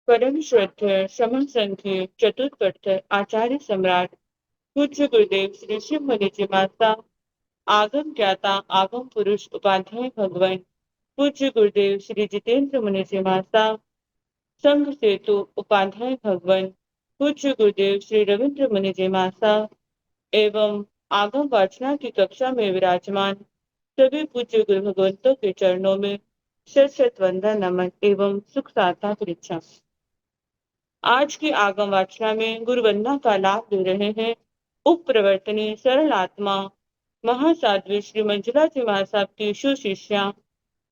परम श्रद्धेय श्रमण संघीय चतुर्थ आचार्य सम्राट पूज्य गुरुदेव श्री शिव मुनि जी माता आगम ज्ञाता आगम पुरुष उपाध्याय भगवान पूज्य गुरुदेव श्री जितेंद्र मुनि जी माता संघ सेतु उपाध्याय भगवान पूज्य गुरुदेव श्री रविंद्र मुनि जी माता एवं आगम वाचना की कक्षा में विराजमान सभी पूज्य गुरु भगवंतों के चरणों में शत शत वंदन नमन एवं सुख साधना परीक्षा। आज की आगम वाचना में गुरु वंदना का लाभ ले रहे हैं उप प्रवर्तनी सरल आत्मा महासाध्वी श्री मंजुला जी महासाब की सुशिष्या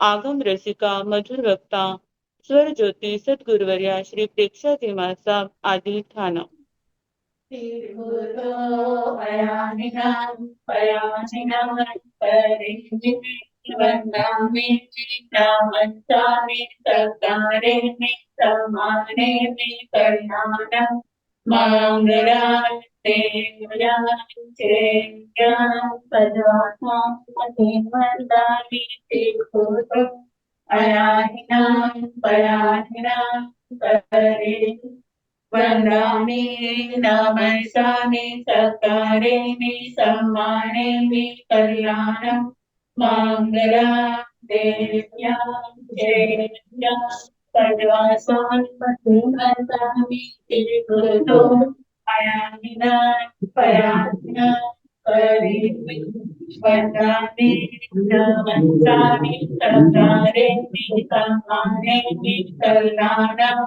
आगम रसिका मधुर वक्ता स्वर ज्योति सदगुरुवर्या श्री प्रेक्षा जी महासाब आदि थाना। वन्दामि चित्तमन्तानि सत्कारे समाने कल्याणं मङ्गलानि वन्दामि चित्तम् अयाहिनां पयाहिनां परे वन्दामि नमस्कामि सत्कारेमि सम्मानेमि कल्याणं मङ्गला देव्यां देव्यां सर्वासान्पतिं वन्दामि श्रीगुरो अयामिना पयामिना परेमि वन्दामि नमस्कामि सत्कारेमि सम्मानेमि कल्याणं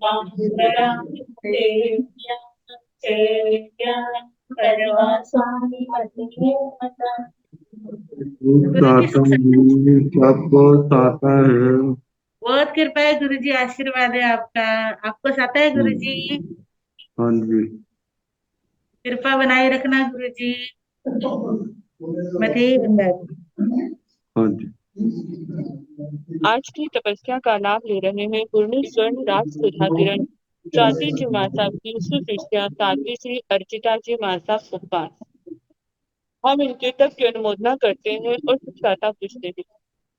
मङ्गला देव्यां देव्यां सर्वासान्पतिं वन्दामि। आपको आता है। बहुत कृपा है गुरु जी, आशीर्वाद है आपका। आपको आता है गुरु जी? हाँ जी, कृपा बनाए रखना गुरु जी। मथे हाँ जी। आज की तपस्या का लाभ ले रहे हैं पूर्ण स्वर्ण राज सुधा किरण स्वाति जी माता की सुशिष्या साध्वी श्री अर्चिता जी माता उपवास। हम इनके तप की अनुमोदना करते हैं और सुखाता पूछते हैं।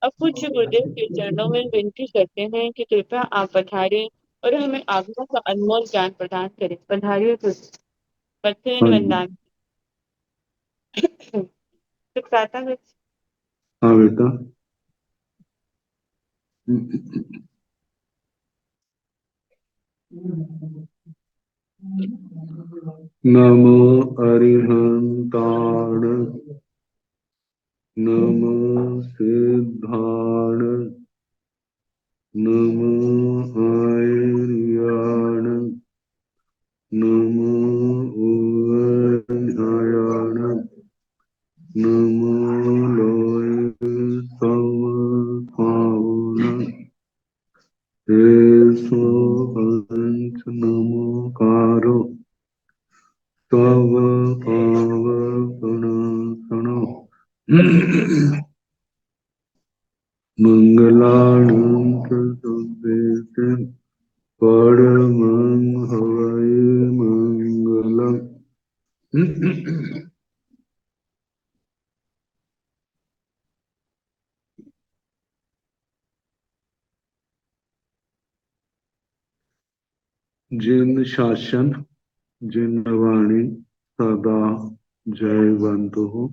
अब पूज्य गुरुदेव के चरणों में विनती करते हैं कि कृपया आप पधारें और हमें आज्ञा का अनमोल ज्ञान प्रदान करें। पधारिए पथेन हाँ जी, वंदान सुखाता हाँ बेटा। नमो अरिहंताण नमो सिद्धाण नमो आयर्याण नमो उवयाण नमो लोय समपावन एसो पंच नमोकारो तव पावनसनो मंगलानं प्रसुभेतं परमं हवै मंगलम्। जिन शासन जिन वाणी सदा जयवंत हो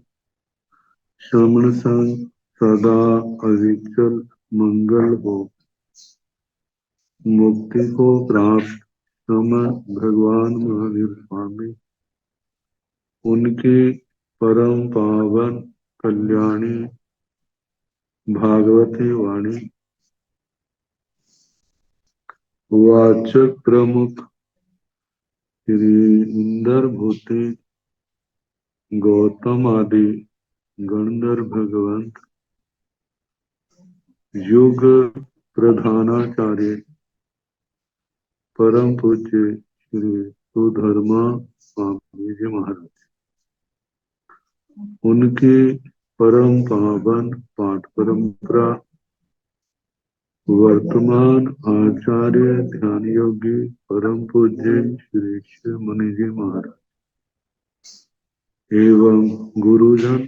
श्रमण संग सदा अविचल मंगल हो मुक्ति को प्राप्त श्रमण भगवान महावीर स्वामी उनकी परम पावन कल्याणी भागवती वाणी वाचक प्रमुख श्री इंदर भूति गौतम आदि गणधर भगवंत युग प्रधानाचार्य परम पूज्य श्री सुधर्मा स्वामी जी महाराज उनकी परम पावन पाठ परंपरा वर्तमान आचार्य ध्यान योगी परम पूज्य श्री शिव मुनि जी महाराज एवं गुरुजन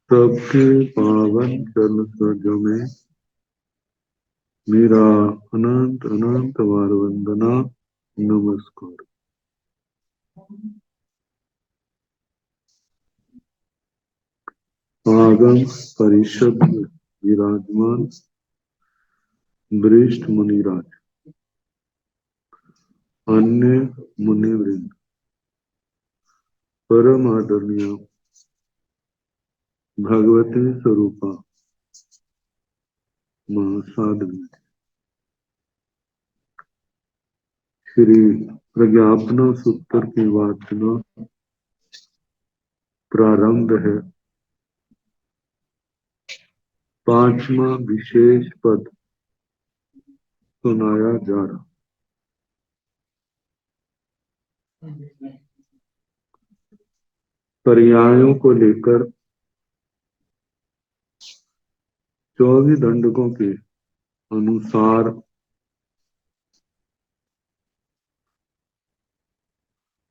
सबके पावन चरण सरोज में मेरा अनंत अनंत बार वंदना, नमस्कार। आगम परिषद में विराजमान वरिष्ठ मुनिराज, अन्य मुनिवृंद, परम आदरणीय भगवती स्वरूपा महासाध्वी, श्री प्रज्ञापना सूत्र की वाचना प्रारंभ है। पांचवा विशेष पद सुनाया जा रहा। पर्यायों को लेकर 24 दंडकों के अनुसार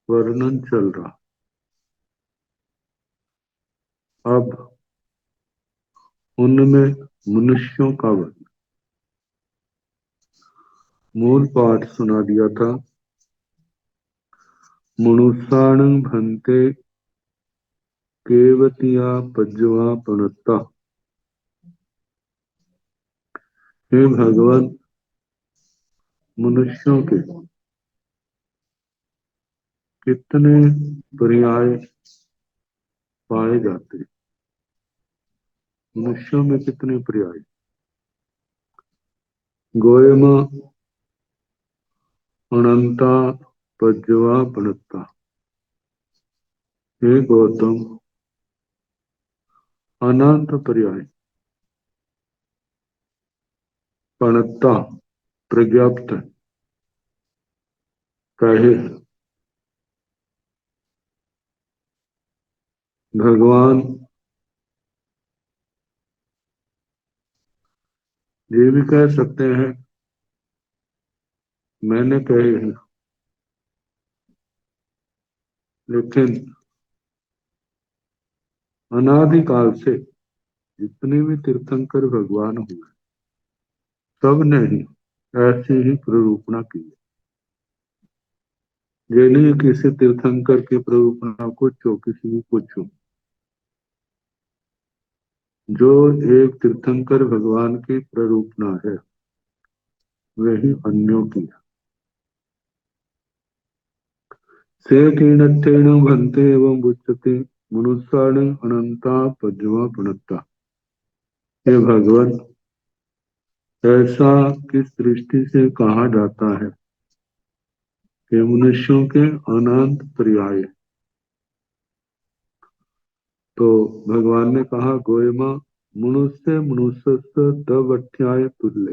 वर्णन चल रहा। अब उनमें मनुष्यों का वर्णन। मूल पाठ सुना दिया था। मनुष्याणं भन्ते केवतिया पज्जवा पणत्ता। हे भगवान, मनुष्यों के कितने पर्याय पाए जाते हैं? मनुष्यों में कितने पर्याय? गोयमा अनंता पज्जवा पणत्ता। हे गौतम, अनंत पर्याय पणत्ता पर्याप्त कहे। भगवान ये भी कह सकते हैं मैंने कहे हैं, लेकिन अनादिकाल से जितने भी तीर्थंकर भगवान हुए, सब ने ही ऐसी ही प्ररूपणा की। ये नहीं किसी तीर्थंकर की प्ररूपणा कुछ हो, किसी की कुछ हो। जो एक तीर्थंकर भगवान की प्ररूपणा है, वही अन्यों की है। से कीणत्थेन भन्ते एवं उच्यते मनुष्याण अनंता पज्जवा पुनत्ता। हे भगवान, ऐसा किस दृष्टि से कहा जाता है कि मनुष्यों के अनंत पर्याय? तो भगवान ने कहा गोयमा मनुष्य मनुष्य दवठ्याय तुल्य।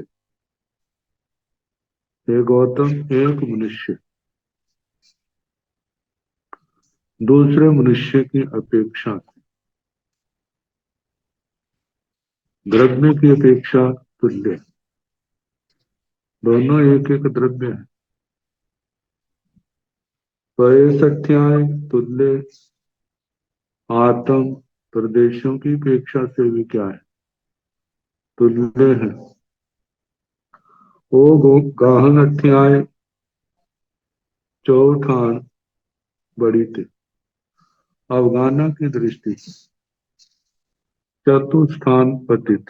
हे गौतम, एक मनुष्य दूसरे मनुष्य की अपेक्षा, द्रव्य की अपेक्षा तुल्य। दोनों एक एक द्रव्य है। पैसठ्याय तुल्य आत्म प्रदेशों की अपेक्षा से भी क्या है? तुल्य है। ओ गाहन अध्याय चौठान बड़ी थे। अवगाना की दृष्टि से चतुस्थान पतित,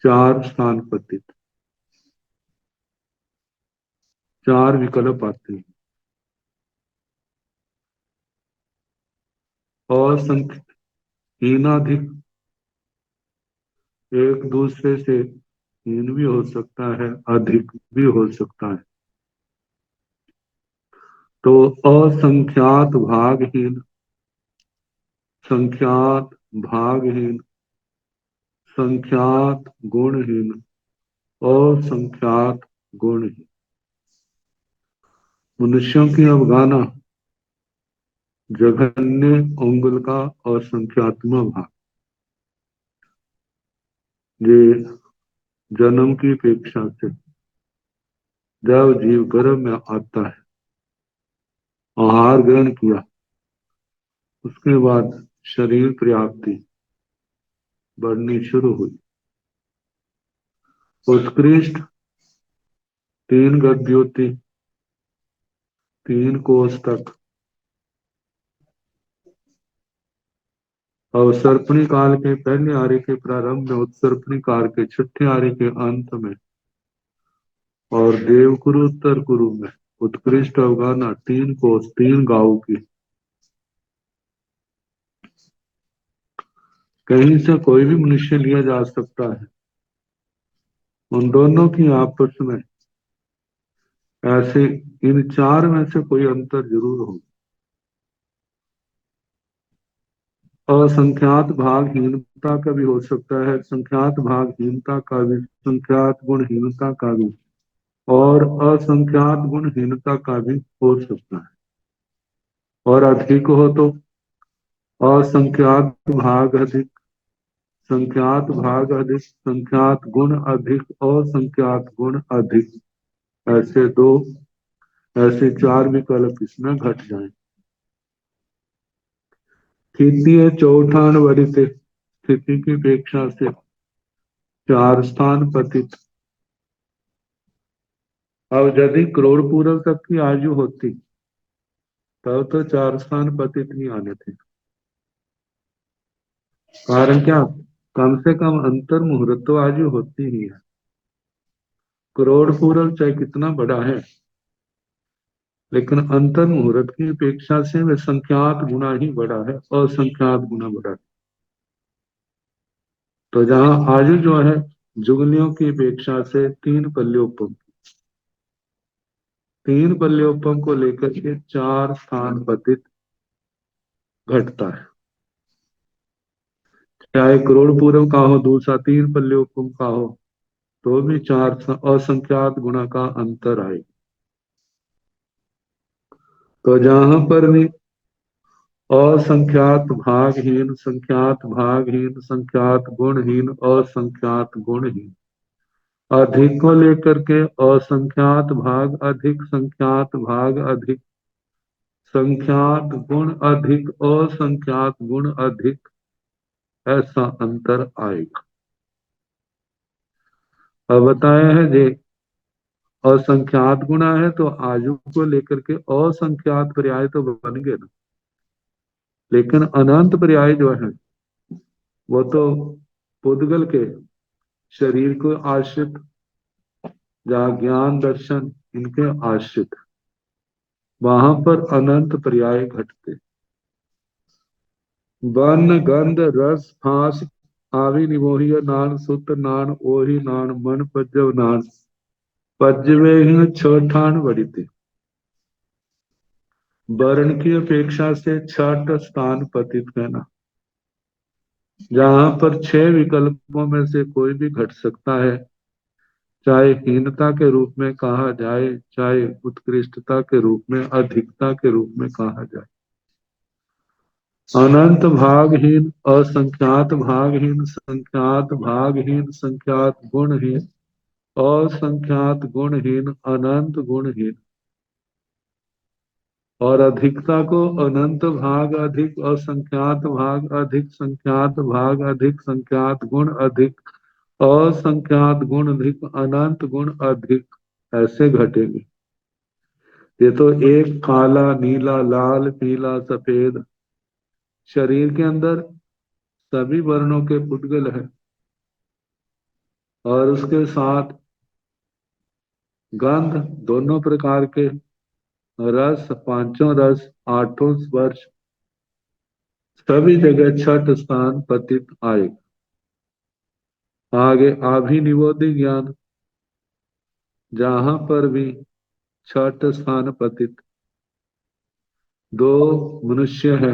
4 स्थान पतित, 4 विकल्प आते हैं। और हीनाधिक, एक दूसरे से हीन भी हो सकता है, अधिक भी हो सकता है। तो असंख्यात भागहीन, संख्यात भागहीन, संख्यात गुणहीन और संख्यात गुणहीन मनुष्यों की अवगाना जघन्य अंगुल का और संख्यात्मक भाग, ये जन्म की अपेक्षा से जब जीव गर्भ में आता है, आहार ग्रहण किया, उसके बाद शरीर प्राप्ति बढ़नी शुरू हुई। उत्कृष्ट, 3 गद्योति, 3 कोष तक, अवसर्पणी काल के पहले आर्य के प्रारंभ में, उत्सर्पणी काल के छठे आर्य के अंत में और देवकुरु उत्तर कुरु में उत्कृष्ट अवगाहना 3 कोष 3 गांव की। कहीं से कोई भी मनुष्य लिया जा सकता है, उन दोनों की आपस में ऐसे इन 4 में से कोई अंतर जरूर हो। असंख्यात भागहीनता का भी हो सकता है, संख्यात भागहीनता का भी, संख्यात गुणहीनता का भी और असंख्यात गुणहीनता का भी हो सकता है। और अधिक हो तो असंख्यात भाग अधिक, संख्यात भाग अधिक, संख्यात गुण अधिक, असंख्यात गुण अधिक, ऐसे 2 ऐसे 4 विकल्प इसमें घट जाएं। तृतीय चौठान वरित, स्थिति की अपेक्षा से 4 स्थान पतित। अब यदि करोड़ पूर्व तक की आयु होती तब तो 4 स्थान पतित नहीं आने थे। कारण क्या, कम से कम अंतर मुहूर्त तो आयु होती ही है। करोड़ पूर्व चाहे कितना बड़ा है, लेकिन अंतर मुहूर्त की अपेक्षा से वह संख्यात गुना ही बड़ा है, असंख्यात गुना बड़ा है। तो जहां आयु जो है जुगलियों की अपेक्षा से 3 पल्योपम, 3 पल्योपम को लेकर के 4 स्थान पतित घटता है। चाहे करोड़ पूर्व का हो, दूसरा 3 पल्योपम का हो, तो भी 4 असंख्यात गुना का अंतर आए। तो जहां पर भी असंख्यात भागहीन, संख्यात भागहीन, संख्यात गुणहीन, असंख्यात गुणहीन, अधिक को लेकर के असंख्यात भाग अधिक, संख्यात भाग अधिक, संख्यात गुण अधिक, असंख्यात गुण अधिक, ऐसा अंतर आएगा। अब बताया है जे असंख्यात गुणा है तो आयु को लेकर के असंख्यात पर्याय तो बन गए ना, लेकिन अनंत पर्याय जो है वो तो पुद्गल के शरीर को आश्रित या ज्ञान दर्शन इनके आश्रित, वहां पर अनंत पर्याय घटते। वन गंध रस फांस आवी निमोहिय नान सूत्र नान ओहि नान मन पज्जव नान पज्जवे ही छठान वरिते। वर्ण की अपेक्षा से छठ स्थान पतित कहना, जहां पर 6 विकल्पों में से कोई भी घट सकता है, चाहे हीनता के रूप में कहा जाए, चाहे उत्कृष्टता के रूप में, अधिकता के रूप में कहा जाए। अनंत भागहीन, असंख्यात भागहीन, संख्यात भागहीन, संख्यात गुणहीन, असंख्यात गुणहीन, अनंत गुणहीन, और अधिकता को अनंत भाग अधिक, असंख्यात भाग अधिक, संख्यात भाग अधिक, संख्यात गुण अधिक, असंख्यात गुण अधिक, अनंत गुण अधिक, ऐसे घटेंगे। ये तो एक काला नीला लाल पीला सफेद शरीर के अंदर सभी वर्णों के पुद्गल है, और उसके साथ गंध दोनों प्रकार के, रस पांचों रस, 8 स्पर्श, सभी जगह छठ स्थान पतित आए। आगे अभिनिवोधि ज्ञान, जहां पर भी छठ स्थान पतित 2 मनुष्य है,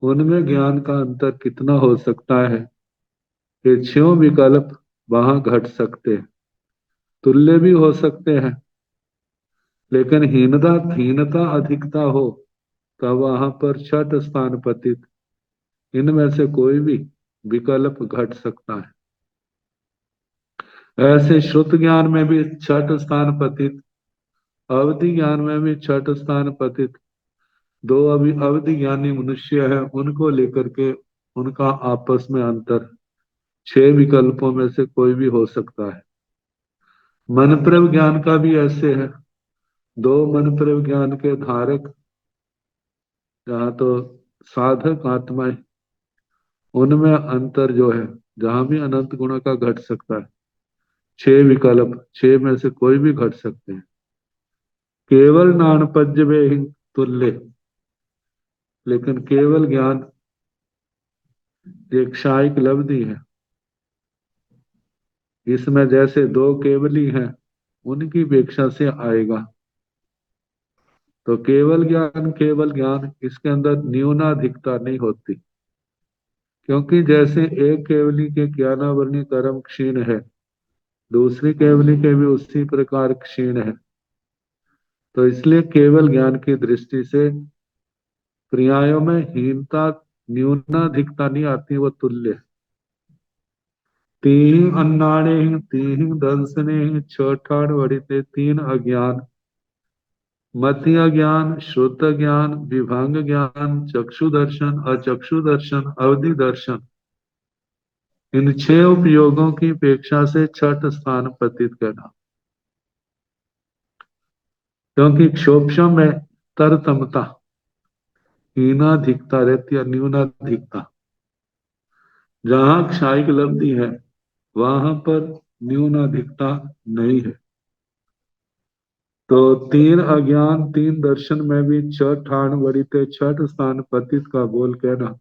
उनमें ज्ञान का अंतर कितना हो सकता है, ये 6 विकल्प वहां घट सकते हैं, तुल्य भी हो सकते हैं, लेकिन हीनता अधिकता हो तब वहां पर छठ स्थान पतित, इनमें से कोई भी विकल्प घट सकता है। ऐसे श्रुत ज्ञान में भी छठ स्थान पतित, अवधि ज्ञान में भी छठ स्थान पतित, 2 अभी अवधि ज्ञानी मनुष्य है, उनको लेकर के उनका आपस में अंतर 6 विकल्पों में से कोई भी हो सकता है। मन प्रव ज्ञान का भी ऐसे है, 2 मन प्रव ज्ञान के धारक, जहाँ तो साधक आत्माएं, उनमें अंतर जो है, जहां भी अनंत गुणों का घट सकता है। 6 विकल्प, 6 में से कोई भी घट सकते हैं। केवल नानपज्य में ही तुल्य, लेकिन केवल ज्ञान एक क्षायिक लब्धि है। इसमें जैसे 2 केवली हैं, उनकी अपेक्षा से आएगा। तो केवल ज्ञान, इसके अंदर न्यूनाधिकता नहीं होती, क्योंकि जैसे एक केवली के ज्ञानावरणी कर्म क्षीण है, दूसरी केवली के भी उसी प्रकार क्षीण है। तो इसलिए केवल ज्ञान की दृष्टि से क्रियाओं में हीनता, न्यूनाधिकता नहीं आती, वो तुल्य। तीन अन्नाणे, तीन दंसने, छठाण वड़िते, 3 अज्ञान, मतीय ज्ञान, श्रुत ज्ञान, विभंग ज्ञान, चक्षु दर्शन, अचक्षु दर्शन, अवधि दर्शन, इन 6 उपयोगों की अपेक्षा से छठ स्थान पतित करना। क्योंकि क्षोभम में तरतमता, हीनाधिकता रहती है, न्यूनाधिकता। जहां क्षायिक लब्धि है, वहां पर न्यूनाधिकता नहीं है। तो 3 अज्ञान, 3 दर्शन में भी छठ ठाण वरिते, छठ स्थान पतित का बोल कहना।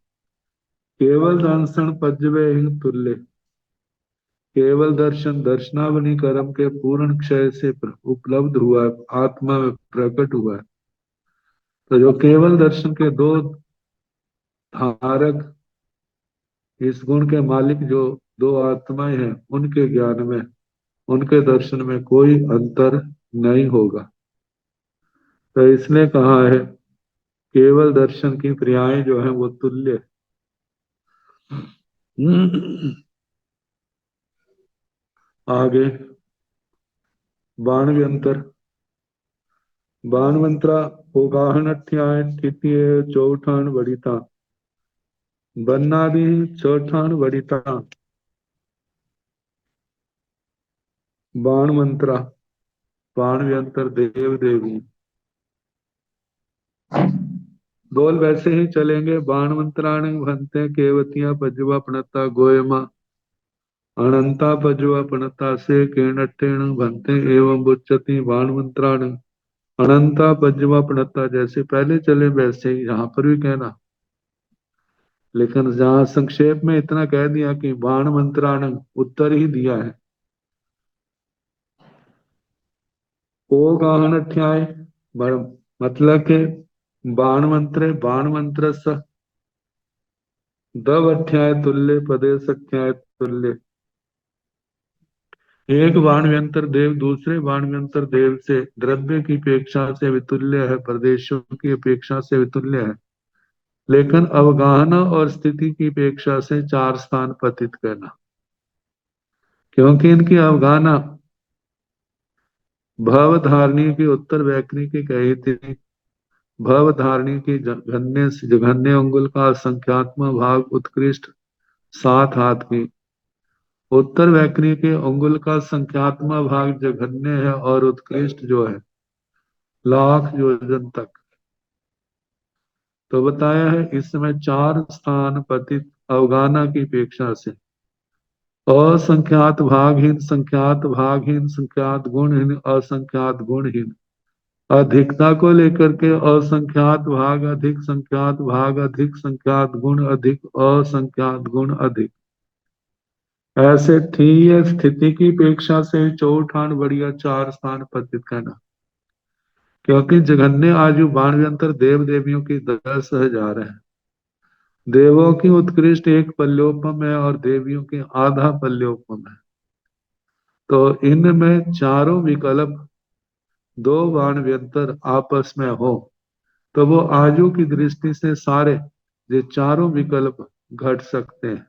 केवल दर्शन पज्जवे ही तुल्य, केवल दर्शन दर्शनावली कर्म के पूर्ण क्षय से उपलब्ध हुआ है, आत्मा में प्रकट हुआ है। तो जो केवल दर्शन के 2 धारक, इस गुण के मालिक जो 2 आत्माएं हैं, उनके ज्ञान में, उनके दर्शन में कोई अंतर नहीं होगा। तो इसने कहा है केवल दर्शन की क्रियाएं जो है वो तुल्य। आगे बाण व्यंतर, बाण मंत्रा उगाहन अठ्याय तृतीय चौठान वड़िता, बन्नादि चौठान वड़िता। बाण मंत्रा, बाण व्यंतर देव देवी, बोल वैसे ही चलेंगे। बाण मंत्राण भंते केवतिया पजवा पणता गोयमा, अनंता पजवा पणता से केणट्टेण भंते एवं बुच्चति बाण मंत्राण अनंता पजवा पणता। जैसे पहले चले वैसे ही यहाँ पर भी कहना, लेकिन जहाँ संक्षेप में इतना कह दिया कि बाण मंत्राण उत्तर ही दिया है। ओ गाहन अध्याय, मतलब के बाण मंत्र, बाण मंत्र स दव अध्याय तुल्य पदे सख्याय तुल्य। एक बाण व्यंतर देव दूसरे बाण व्यंतर देव से द्रव्य की अपेक्षा से वितुल्य है, प्रदेशों की अपेक्षा से वितुल्य है, लेकिन अवगाहना और स्थिति की अपेक्षा से 4 स्थान पतित करना। क्योंकि इनकी अवगाहना भव धारणी की उत्तर वैकनी की कही थी। भव धारणी की जघन्य अंगुल का संख्यात्मक भाग उत्कृष्ट 7 हाथ की, उत्तर वैकनी के अंगुल का संख्यात्मक भाग जघन्य है और उत्कृष्ट जो है लाख योजन तक। तो बताया है इसमें 4 स्थान पतित अवगाहना की अपेक्षा से। असंख्यात भागहीन, संख्यात भागहीन, संख्यात गुणहीन, असंख्यात गुणहीन। अधिकता को लेकर के असंख्यात भाग अधिक संख्यात भाग अधिक संख्यात गुण अधिक असंख्यात गुण अधिक। ऐसे ठीक स्थिति की अपेक्षा से चौठान बढ़िया 4 स्थान पतित करना। क्योंकि जघन्य आयु बाण व्यंतर देव देवियों की 10,000 है। देवों की उत्कृष्ट 1 पल्योपम है और देवियों की आधा पल्योपम है। तो इनमें चारों विकल्प 2 बाण व्यंतर आपस में हो, तो वो आयु की दृष्टि से सारे ये चारों विकल्प घट सकते हैं।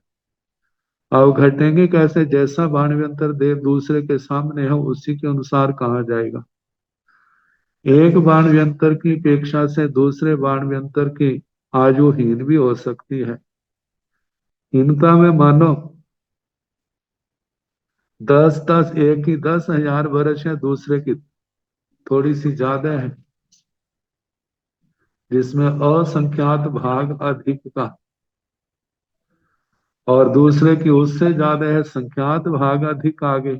अब घटेंगे कैसे? जैसा बाण व्यंतर देव दूसरे के सामने हो, उसी के अनुसार कहा जाएगा। एक बाण व्यंतर की अपेक्षा से दूसरे बाण व्यंतर की आयु हीन भी हो सकती है। हीनता में मानो 10 10 एक की 10,000 वर्ष है, दूसरे की थोड़ी सी ज्यादा है, जिसमें असंख्यात भाग अधिक का, और दूसरे की उससे ज्यादा है, संख्यात भाग अधिक आगे।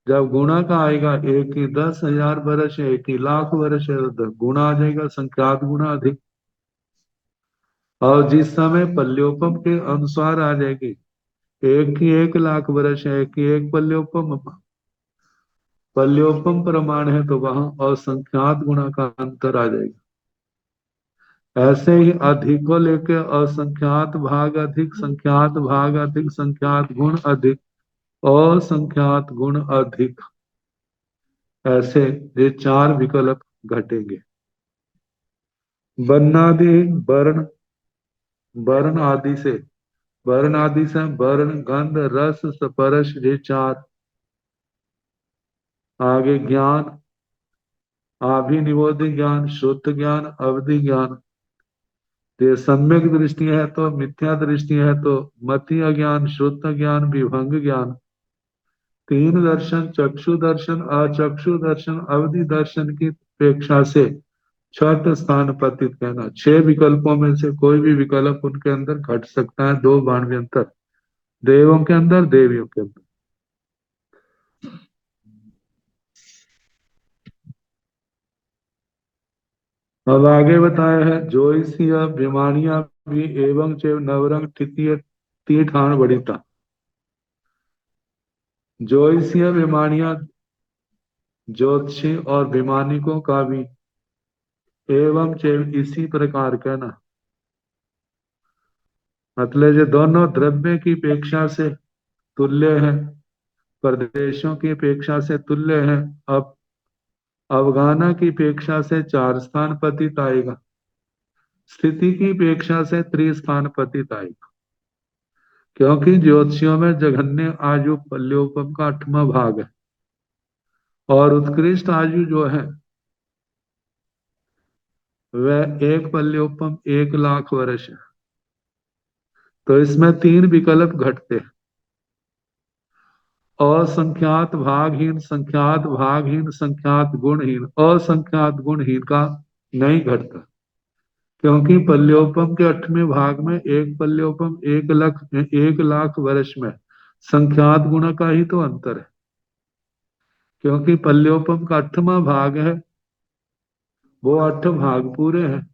जब गुणा का आएगा, एक की 10,000 वर्ष है, एक की लाख वर्ष है, तो गुणा आ जाएगा, संख्यात गुणा अधिक। और जिस समय पल्योपम के अनुसार आ जाएगी, एक की 1 लाख वर्ष है, एक की एक पल्योपम, पल्योपम प्रमाण है, तो वहां असंख्यात गुणा का अंतर आ जाएगा। ऐसे ही अधिक को लेके असंख्यात भाग अधिक, संख्यात भाग अधिक, संख्यात गुण अधिक, असंख्यात गुण अधिक, ऐसे ये 4 विकल्प घटेंगे। वर्णादि, वर्ण, वर्ण आदि से, वर्ण आदि से वर्ण, गंध, रस, स्पर्श, ये 4। आगे ज्ञान, आभिनिवोधि ज्ञान, श्रुत ज्ञान, अवधि ज्ञान। ये सम्यक दृष्टि है तो, मिथ्या दृष्टि है तो, मति अज्ञान, श्रुत ज्ञान, विभंग ज्ञान। 3 दर्शन, चक्षु दर्शन, अचक्षु दर्शन, अवधि दर्शन की अपेक्षा से छठ स्थान पतित कहना। 6 विकल्पों में से कोई भी विकल्प उनके अंदर घट सकता है, 2 बाणव्यंतर, देवों के अंदर, देवियों के अंदर। अब आगे बताया है, ज्योतिषीय विमानिया भी एवं चैव नवरंग तृतीय तीठान बड़ीता। ज्योतिषीय विमानिया, ज्योतिषी और विमानिकों का भी एवं चैव इसी प्रकार कहना, मतलब ये दोनों द्रव्य की अपेक्षा से तुल्य है, प्रदेशों की अपेक्षा से तुल्य है। अब अवगाना की अपेक्षा से 4 स्थान पतित आएगा, स्थिति की अपेक्षा से त्रिस्थान पतित आएगा, क्योंकि ज्योतिषियों में जघन्य आयु पल्योपम का 8वां भाग है, और उत्कृष्ट आयु जो है वह एक पल्योपम 1 लाख वर्ष है। तो इसमें 3 विकल्प घटते हैं, असंख्यात भागहीन, संख्यात भागहीन, संख्यात गुणहीन। असंख्यात गुणहीन का नहीं घटता, क्योंकि पल्योपम के 8वें भाग में एक पल्योपम 1 लाख वर्ष में संख्यात गुण का ही तो अंतर है, क्योंकि पल्योपम का 8वां भाग है, वो 8 भाग पूरे हैं।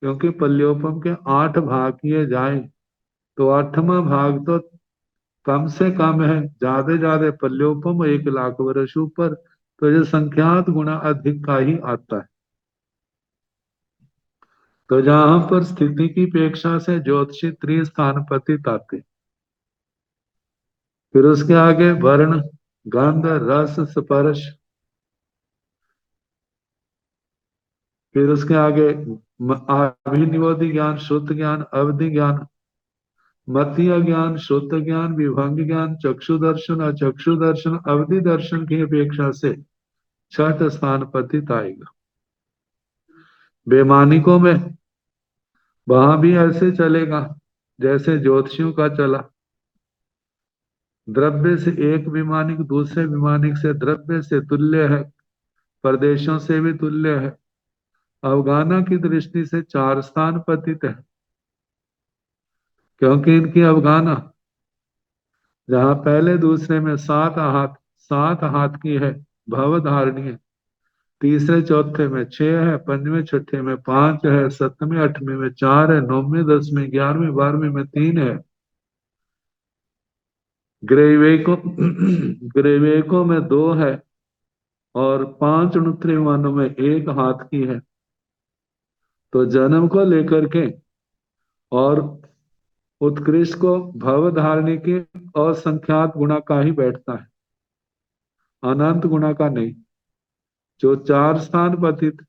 क्योंकि पल्योपम के 8 भाग किए जाए तो 8वां भाग तो कम से कम है, ज्यादा ज्यादा पल्योपम 1 लाख वर्ष ऊपर, तो ये संख्यात गुणा अधिक का ही आता है। तो जहां पर स्थिति की अपेक्षा से ज्योतिषी त्रिस्थान पतित आते, फिर उसके आगे वर्ण, गंध, रस, स्पर्श, फिर उसके आगे अभिनिवोधि ज्ञान, शुद्ध ज्ञान, अवधि ज्ञान, मतीय ज्ञान, शुद्ध ज्ञान, विभंग ज्ञान, चक्षु दर्शन, अचक्षु दर्शन, अवधि दर्शन की अपेक्षा से छठ स्थान पतित आएगा। वैमानिकों में वहां भी ऐसे चलेगा जैसे ज्योतिषियों का चला, द्रव्य से एक विमानिक दूसरे विमानिक से द्रव्य से तुल्य है, प्रदेशों से भी तुल्य है। अवगाना की दृष्टि से 4 स्थान पतित है, क्योंकि इनकी अवगाना जहां पहले दूसरे में 7 हाथ की है, भवधारणी है, तीसरे चौथे में 6 है, पंचवें छठे में 5 है, 7वें 8वें में 4 है, 9वें 10वें 11वें 12वें में 3 है। ग्रेवेको ग्रेवेको में 2 है, और 5 नुत्रिमानों में 1 हाथ की है। तो जन्म को लेकर के और उत्कृष्ट को भवधारणी के असंख्यात गुणा का ही बैठता है, अनंत गुणा का नहीं। जो 4 स्थान पतित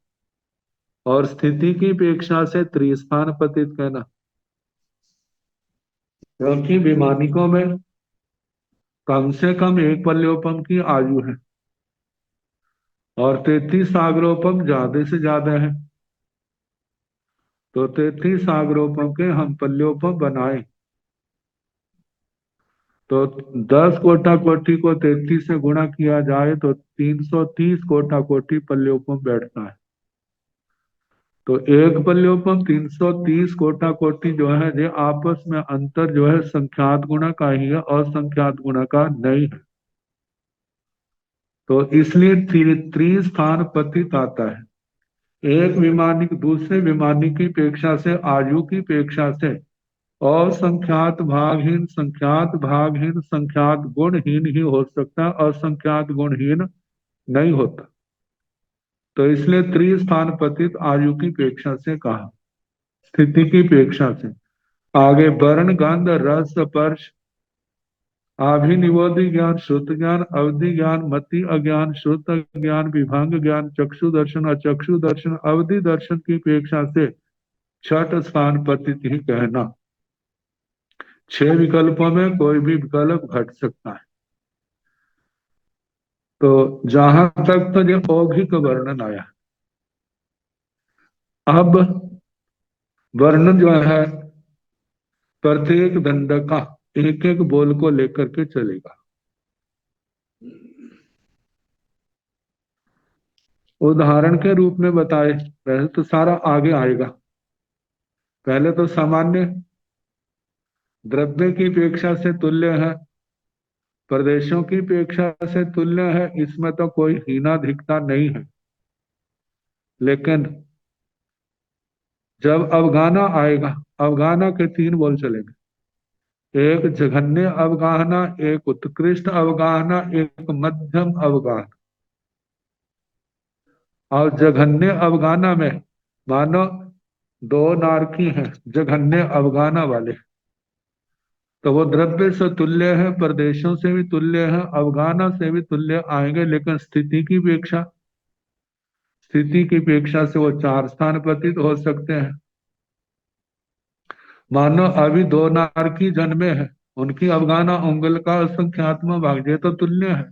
और स्थिति की अपेक्षा से त्रिस्थान पतित कहना, क्योंकि विमानिकों में कम से कम एक पल्योपम की आयु है, और 33 सागरोपम ज्यादा से ज्यादा है। तो 33 सागरोपम के हम पल्योपम बनाए तो 10 कोटा कोटि को 33 से गुणा किया जाए तो 330 कोटा कोटि पल्योपम बैठता है। तो एक पल्योपम 330 कोटा कोटि जो है ये आपस में अंतर जो है संख्यात गुणा का ही है, असंख्यात गुणा का नहीं है। तो इसलिए त्रिस्थान पतित आता है। एक विमानिक दूसरे विमानिक की अपेक्षा से, आयु की अपेक्षा से असंख्यात भागहीन, संख्यात भागहीन, संख्यात गुणहीन ही हो सकता है, असंख्यात गुणहीन नहीं होता। तो इसलिए त्रिस्थान पतित आयु की अपेक्षा से कहा, स्थिति की अपेक्षा से। आगे वर्ण गंध रस स्पर्श आभिनिवोधि ज्ञान, श्रुत ज्ञान, अवधि ज्ञान, मति अज्ञान, श्रुत ज्ञान, विभंग ज्ञान, चक्षु दर्शन, अचक्षु दर्शन, अवधि दर्शन की अपेक्षा से छठ स्थान पतित ही कहना। 6 विकल्पों में कोई भी विकल्प घट सकता है। तो जहां तक तो ये औगिक वर्णन आया। अब वर्णन जो है प्रत्येक दंड का एक एक बोल को लेकर के चलेगा। उदाहरण के रूप में बताए, पहले तो सारा आगे आएगा। पहले तो सामान्य द्रव्य की अपेक्षा से तुल्य है, प्रदेशों की अपेक्षा से तुल्य है, इसमें तो कोई हीनाधिकता नहीं है। लेकिन जब अवगाना आएगा, अवगाना के 3 बोल चलेंगे। एक जघन्य अवगाहना, एक उत्कृष्ट अवगाहना, एक मध्यम अवगाहना। और जघन्य अवगाहना में मानो 2 नारकी हैं जघन्य अवगाहना वाले, तो वो द्रव्य से तुल्य है, प्रदेशों से भी तुल्य है, अवगाहना से भी तुल्य आएंगे। लेकिन स्थिति की अपेक्षा से वो 4 स्थान पतित हो सकते हैं। मानो अभी 2 नारकी जन्मे हैं, उनकी अवगाहना उंगल का असंख्यात्म भाग ये तो तुल्य है।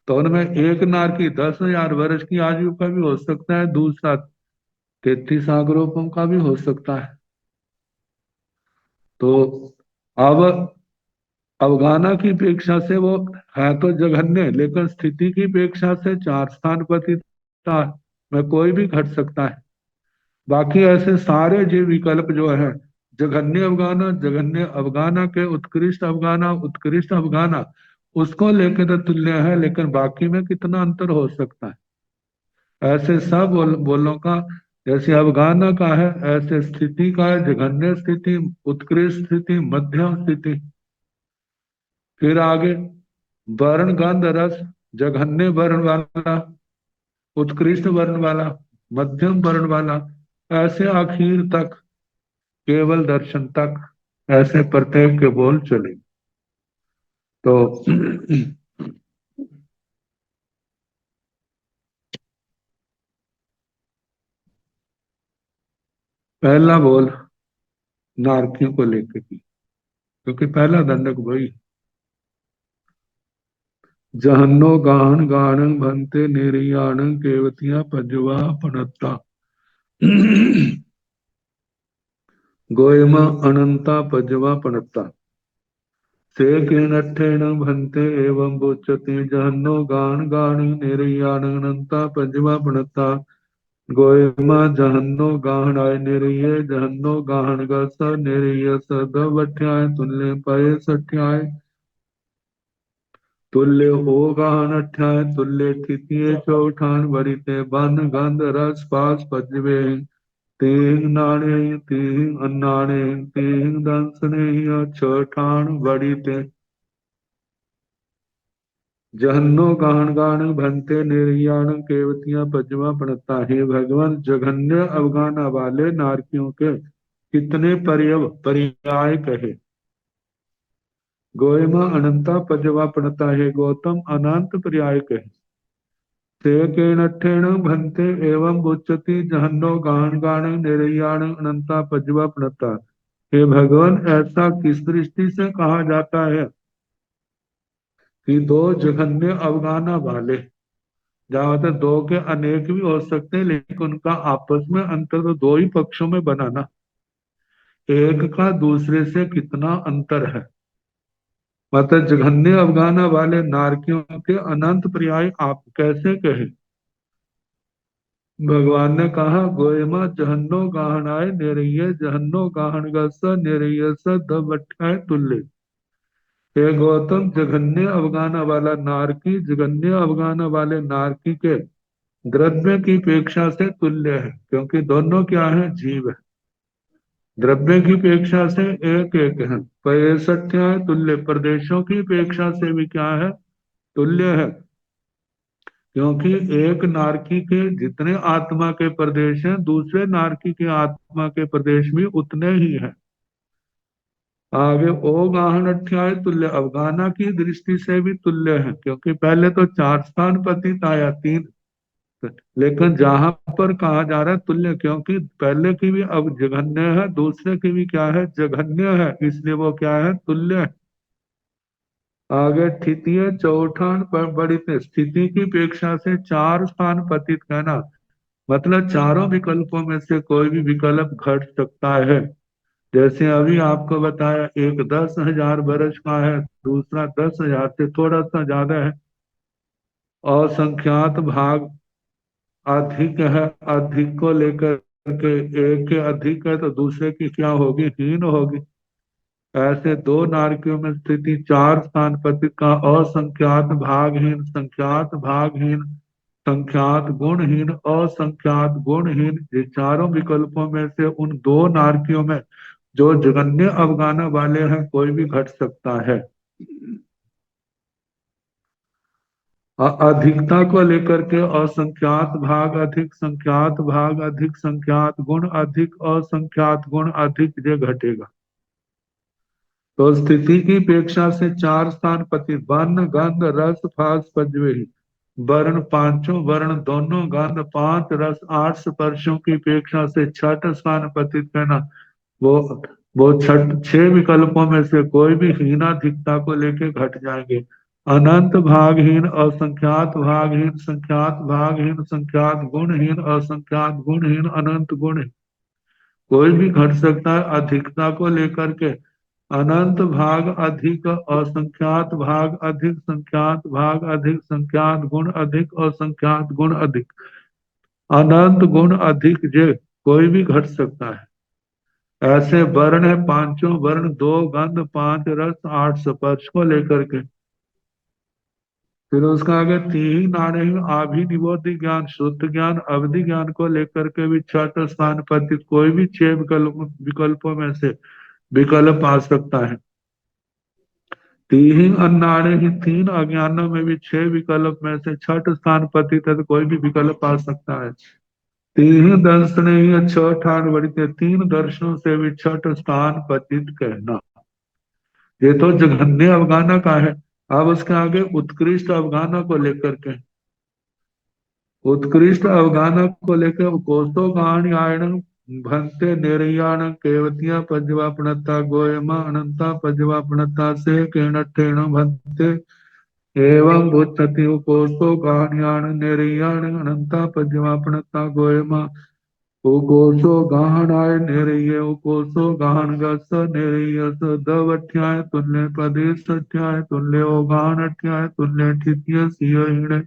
तो उनमें एक नारकी 10,000 वर्ष की आयु का भी हो सकता है, दूसरा 33 आगरोपम का भी हो सकता है। तो अब अवगाहना की अपेक्षा से वो है तो जघन्य, लेकिन स्थिति की अपेक्षा से 4 स्थान पतिता में कोई भी घट सकता है। बाकी ऐसे सारे जो विकल्प जो है, जघन्य अवगाहना, जघन्य अवगाहना के उत्कृष्ट अवगाहना, उत्कृष्ट अवगाहना, उसको लेके तो तुल्य है, लेकिन बाकी में कितना अंतर हो सकता है। ऐसे सब बोलों का, जैसे अवगाहना का है ऐसे स्थिति का है, जघन्य स्थिति, उत्कृष्ट स्थिति, मध्यम स्थिति। फिर आगे वर्ण गंध रस, जघन्य वर्ण वाला, उत्कृष्ट वर्ण वाला, मध्यम वर्ण वाला, ऐसे आखिर तक केवल दर्शन तक ऐसे प्रत्येक के बोल चले। तो पहला बोल नारकियों को लेकर की, क्योंकि पहला दंडक वही, जहन्नो गाहन गाणं भंते निर्याणं केवतिया पजवा पणत्ता गोयमा अनंता पजवा पणत्ता से किरणठेन भंते एवं बुच्यते जहन्नो गान गाणी निर्याणं अनंता पजवा पणत्ता गोयमा जहन्नो गाहणाय निर्ये जहन्नो गाहन गस निर्य सदवठ्याय तुल्य पय सठ्याय तुल्य हो गाहन अठ्याय तुल्य तिथिये चौठान वरिते बन गंध रस पास पजवे तेह नाणे तेह अन्नाणे तेह दंसने छठान वरिते जहन्नो गाहन गान भंते निर्याण केवतिया पजवा पड़ता। हे भगवान, जघन्य अवगाना वाले नारकियों के कितने पर्याय कहे। गोयमा अनंता पजवा पड़ता है, गौतम अनंत पर्याय कहे। तेकेणठेण भंते एवं उच्चति जहन्नो गान गान निर्याण अनंता पजवा पड़ता। हे भगवान, ऐसा किस दृष्टि से कहा जाता है कि 2 जघन्य अवगाना वाले, जहां तक 2 के अनेक भी हो सकते हैं, लेकिन उनका आपस में अंतर तो 2 ही पक्षों में बनाना, एक का दूसरे से कितना अंतर है। मतलब जघन्य अवगाना वाले नारकियों के अनंत पर्याय आप कैसे कहे। भगवान ने कहा गोयमा जहन्नो गाहनाय निरय जहन्नो गाहन गस निरय स दबठाय तुल्य। हे गौतम जघन्य अवगाना वाला नारकी जघन्य अवगाना वाले नारकी के द्रव्य की अपेक्षा से तुल्य है, क्योंकि दोनों क्या है, जीव है। द्रव्य की अपेक्षा से एक एक है। पैसठ्या तुल्य प्रदेशों की अपेक्षा से भी क्या है, तुल्य है। क्योंकि एक नारकी के जितने आत्मा के प्रदेश हैं दूसरे नारकी के आत्मा के प्रदेश भी उतने ही हैं। आगे ओ गाहन अध्याय तुल्य अवगाना की दृष्टि से भी तुल्य है, क्योंकि पहले तो चार स्थान पतित आया, तीन, लेकिन जहां पर कहा जा रहा है तुल्य, क्योंकि पहले की भी अब जघन्य है, दूसरे की भी क्या है, जघन्य है, इसलिए वो क्या है, तुल्य है। आगे स्थितीय चौठान पर बड़ी स्थिति की अपेक्षा से चार स्थान पतित कहना, मतलब चारों विकल्पों में से कोई भी विकल्प घट सकता है। जैसे अभी आपको बताया, एक 10,000 वर्ष का है, दूसरा 10,000 से थोड़ा सा ज्यादा है। असंख्यात भाग अधिक है, अधिक को लेकर के एक के अधिक है तो दूसरे की क्या होगी, हीन होगी। ऐसे दो नारकियों में स्थिति चार स्थान पति का असंख्यात भागहीन संख्यात भागहीन संख्यात गुणहीन असंख्यात गुणहीन, ये चारों विकल्पों में से उन दो नारकियों में जो जगन्य अवगाना वाले हैं कोई भी घट सकता है। अधिकता को लेकर के असंख्यात भाग अधिक संख्यात भाग अधिक संख्यात गुण अधिक असंख्यात गुण अधिक ये घटेगा। तो स्थिति की अपेक्षा से चार स्थान पति वर्ण गंध रस फास पजवे, वर्ण पांचों वर्ण दोनों गंध पांच रस आठ स्पर्शों की अपेक्षा से छठ स्थान पतित कहना, वो वो छठ छह विकल्पों में से कोई भी हीनाधिकता को लेके घट जाएंगे। अनंत भागहीन असंख्यात भागहीन संख्यात भागहीन संख्यात गुणहीन असंख्यात गुणहीन अनंत गुण, कोई भी घट सकता है अधिकता को लेकर के। अनंत भाग अधिक असंख्यात भाग अधिक संख्यात भाग अधिक संख्यात गुण अधिक असंख्यात गुण अधिक अनंत गुण अधिक, जे कोई भी घट सकता है। ऐसे वर्ण है पांचों वर्ण दो गंध पांच रस आठ स्पर्श को लेकर के। फिर उसका आगे तीन नाणे आभिनिवोधि ज्ञान शुद्ध ज्ञान अवधि ज्ञान को लेकर के भी छठ स्थान पर कोई भी छह विकल्पों में से विकल्प आ सकता है। तीन अन्नाड़े ही तीन अज्ञानों में भी छह विकल्प में से छठ स्थान पतित है तो कोई भी विकल्प आ सकता है। तीन दर्शन ही छठ ठान बढ़ते, तीन दर्शनों से भी छठ स्थान पतित कहना, ये तो जघन्य अवगाना का है। अब उसके आगे उत्कृष्ट अवगाना को लेकर के, उत्कृष्ट अवगाना को लेकर कोसो गाणी आयण भंते निर्याण केवतिया पजवापणता गोयमा अनंता पजवापणता से केणठेण भंते एवं भूतति कोसो गाण्याण निर्याण अनंता पजवापणता गोयमा उकोसो गाहनाय निर्य उकोसो गाहन गस निर्य दवठ्याय तुल्य प्रदेश ठ्याय तुल्य ओगान ठ्याय तुल्य ठित्य सिंह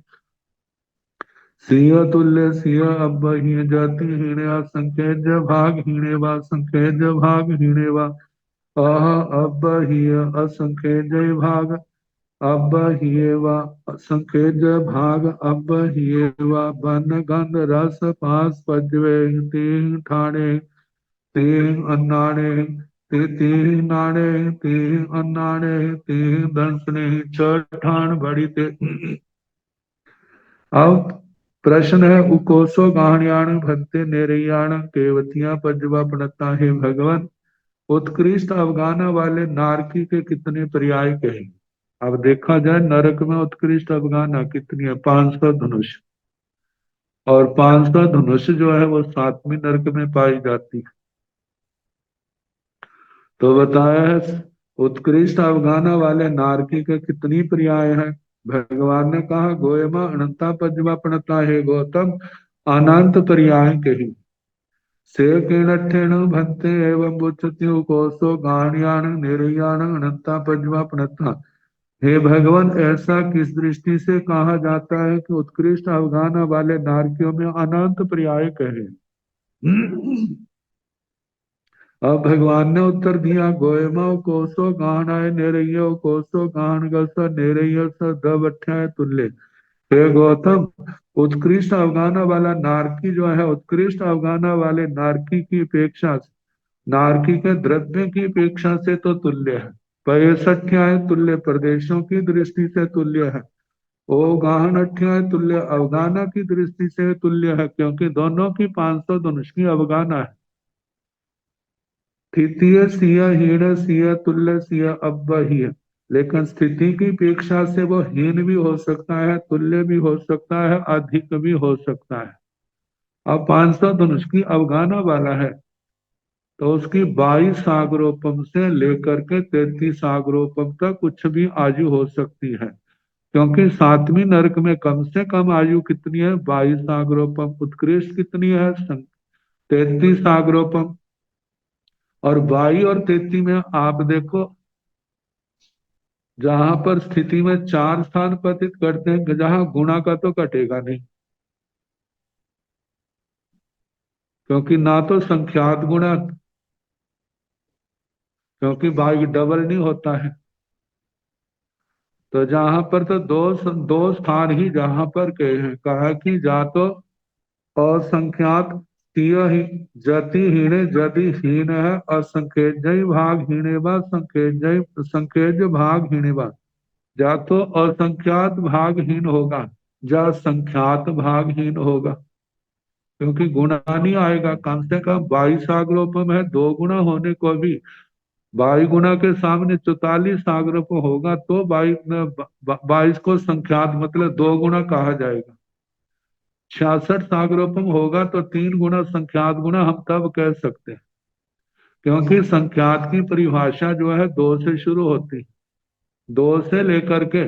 सिंह तुल्य सिंह अब हीन जाति हीने असंख्य भाग हीने वा संख्य भाग हीने वा अह अब ही असंख्य जय भाग अब ही वा असंख्य भाग अब ही वा बन गंध रस पास पजवे तीन ठाणे तीन अन्नाणे तीन नाणे तीन अन्नाणे तीन दंसने छठान बड़ी ते। अब प्रश्न है उकोसो गाहण्याण भंते नेरयाण केवतिया पजवा पणता है भगवान, उत्कृष्ट अवगाना वाले नारकी के कितने पर्याय कहेंगे। अब देखा जाए नरक में उत्कृष्ट अवगाना कितनी है, 500 धनुष, और 500 धनुष जो है वो सातवीं नरक में पाई जाती है। तो बताया है उत्कृष्ट अवगाना वाले नारकी के कितनी पर्याय है। भगवान ने कहा गोयमा अनंता पजवा पणता है गौतम, अनंत पर्याय कही। से किणठेण भंते एवं बुद्धत्यो कोसो गाण्यान निर्याण अनंता पजवा पणता, हे भगवान, ऐसा किस दृष्टि से कहा जाता है कि उत्कृष्ट अवगान वाले नारकियों में अनंत पर्याय कहे? अब भगवान ने उत्तर दिया, गोयमा कोसो गान आय नेरयो कोसो गान गस नेरयो स दब अठ्याय तुल्य। हे गौतम, उत्कृष्ट अवगाना वाला नारकी जो है, उत्कृष्ट अवगाना वाले नारकी की अपेक्षा, नारकी के द्रव्य की अपेक्षा से तो तुल्य है। 65 तुल्य प्रदेशों की दृष्टि से तुल्य है। ओ गाहन अठ्याय तुल्य अवगाना की दृष्टि से तुल्य है, क्योंकि दोनों की 500 धनुष की अवगाना है। स्थितीय सिय हीन सिय तुल्य सिय अव्वहीय, लेकिन स्थिति की अपेक्षा से वो हीन भी हो सकता है, तुल्य भी हो सकता है, अधिक भी हो सकता है। अब 500 धनुष की अवगाना वाला है, तो उसकी 22 सागरोपम से लेकर के 33 सागरोपम तक कुछ भी आयु हो सकती है। क्योंकि 7वीं नरक में कम से कम आयु कितनी है? 22 सागरोपम। उत्कृष्ट कितनी है? 33 सागरोपम। और 22 और 33 में आप देखो, जहां पर स्थिति में 4 स्थान पतित करते हैं, जहां गुणा का तो कटेगा नहीं, क्योंकि ना तो संख्यात गुणा, क्योंकि भाई डबल नहीं होता है। तो जहां पर तो दो स्थान ही जहां पर कहे हैं, कहा कि जा तो असंख्यात तिय ही जति हीने जदि हीन है, असंख्यजय भाग हीने व संख्यजय संख्यज भाग हीने व, या तो असंख्यात भागहीन होगा या संख्यात भागहीन होगा, क्योंकि गुणा नहीं आएगा। कम से कम 22 सागरोपम है, 2 गुना होने को भी 22 गुना के सामने 44 सागरोपम होगा, तो 22 को संख्यात मतलब 2 गुना कहा जाएगा। 66 सागरोपम होगा तो 3 गुना संख्यात गुना हम तब कह सकते हैं, क्योंकि संख्यात की परिभाषा जो है 2 से शुरू होती, 2 से लेकर के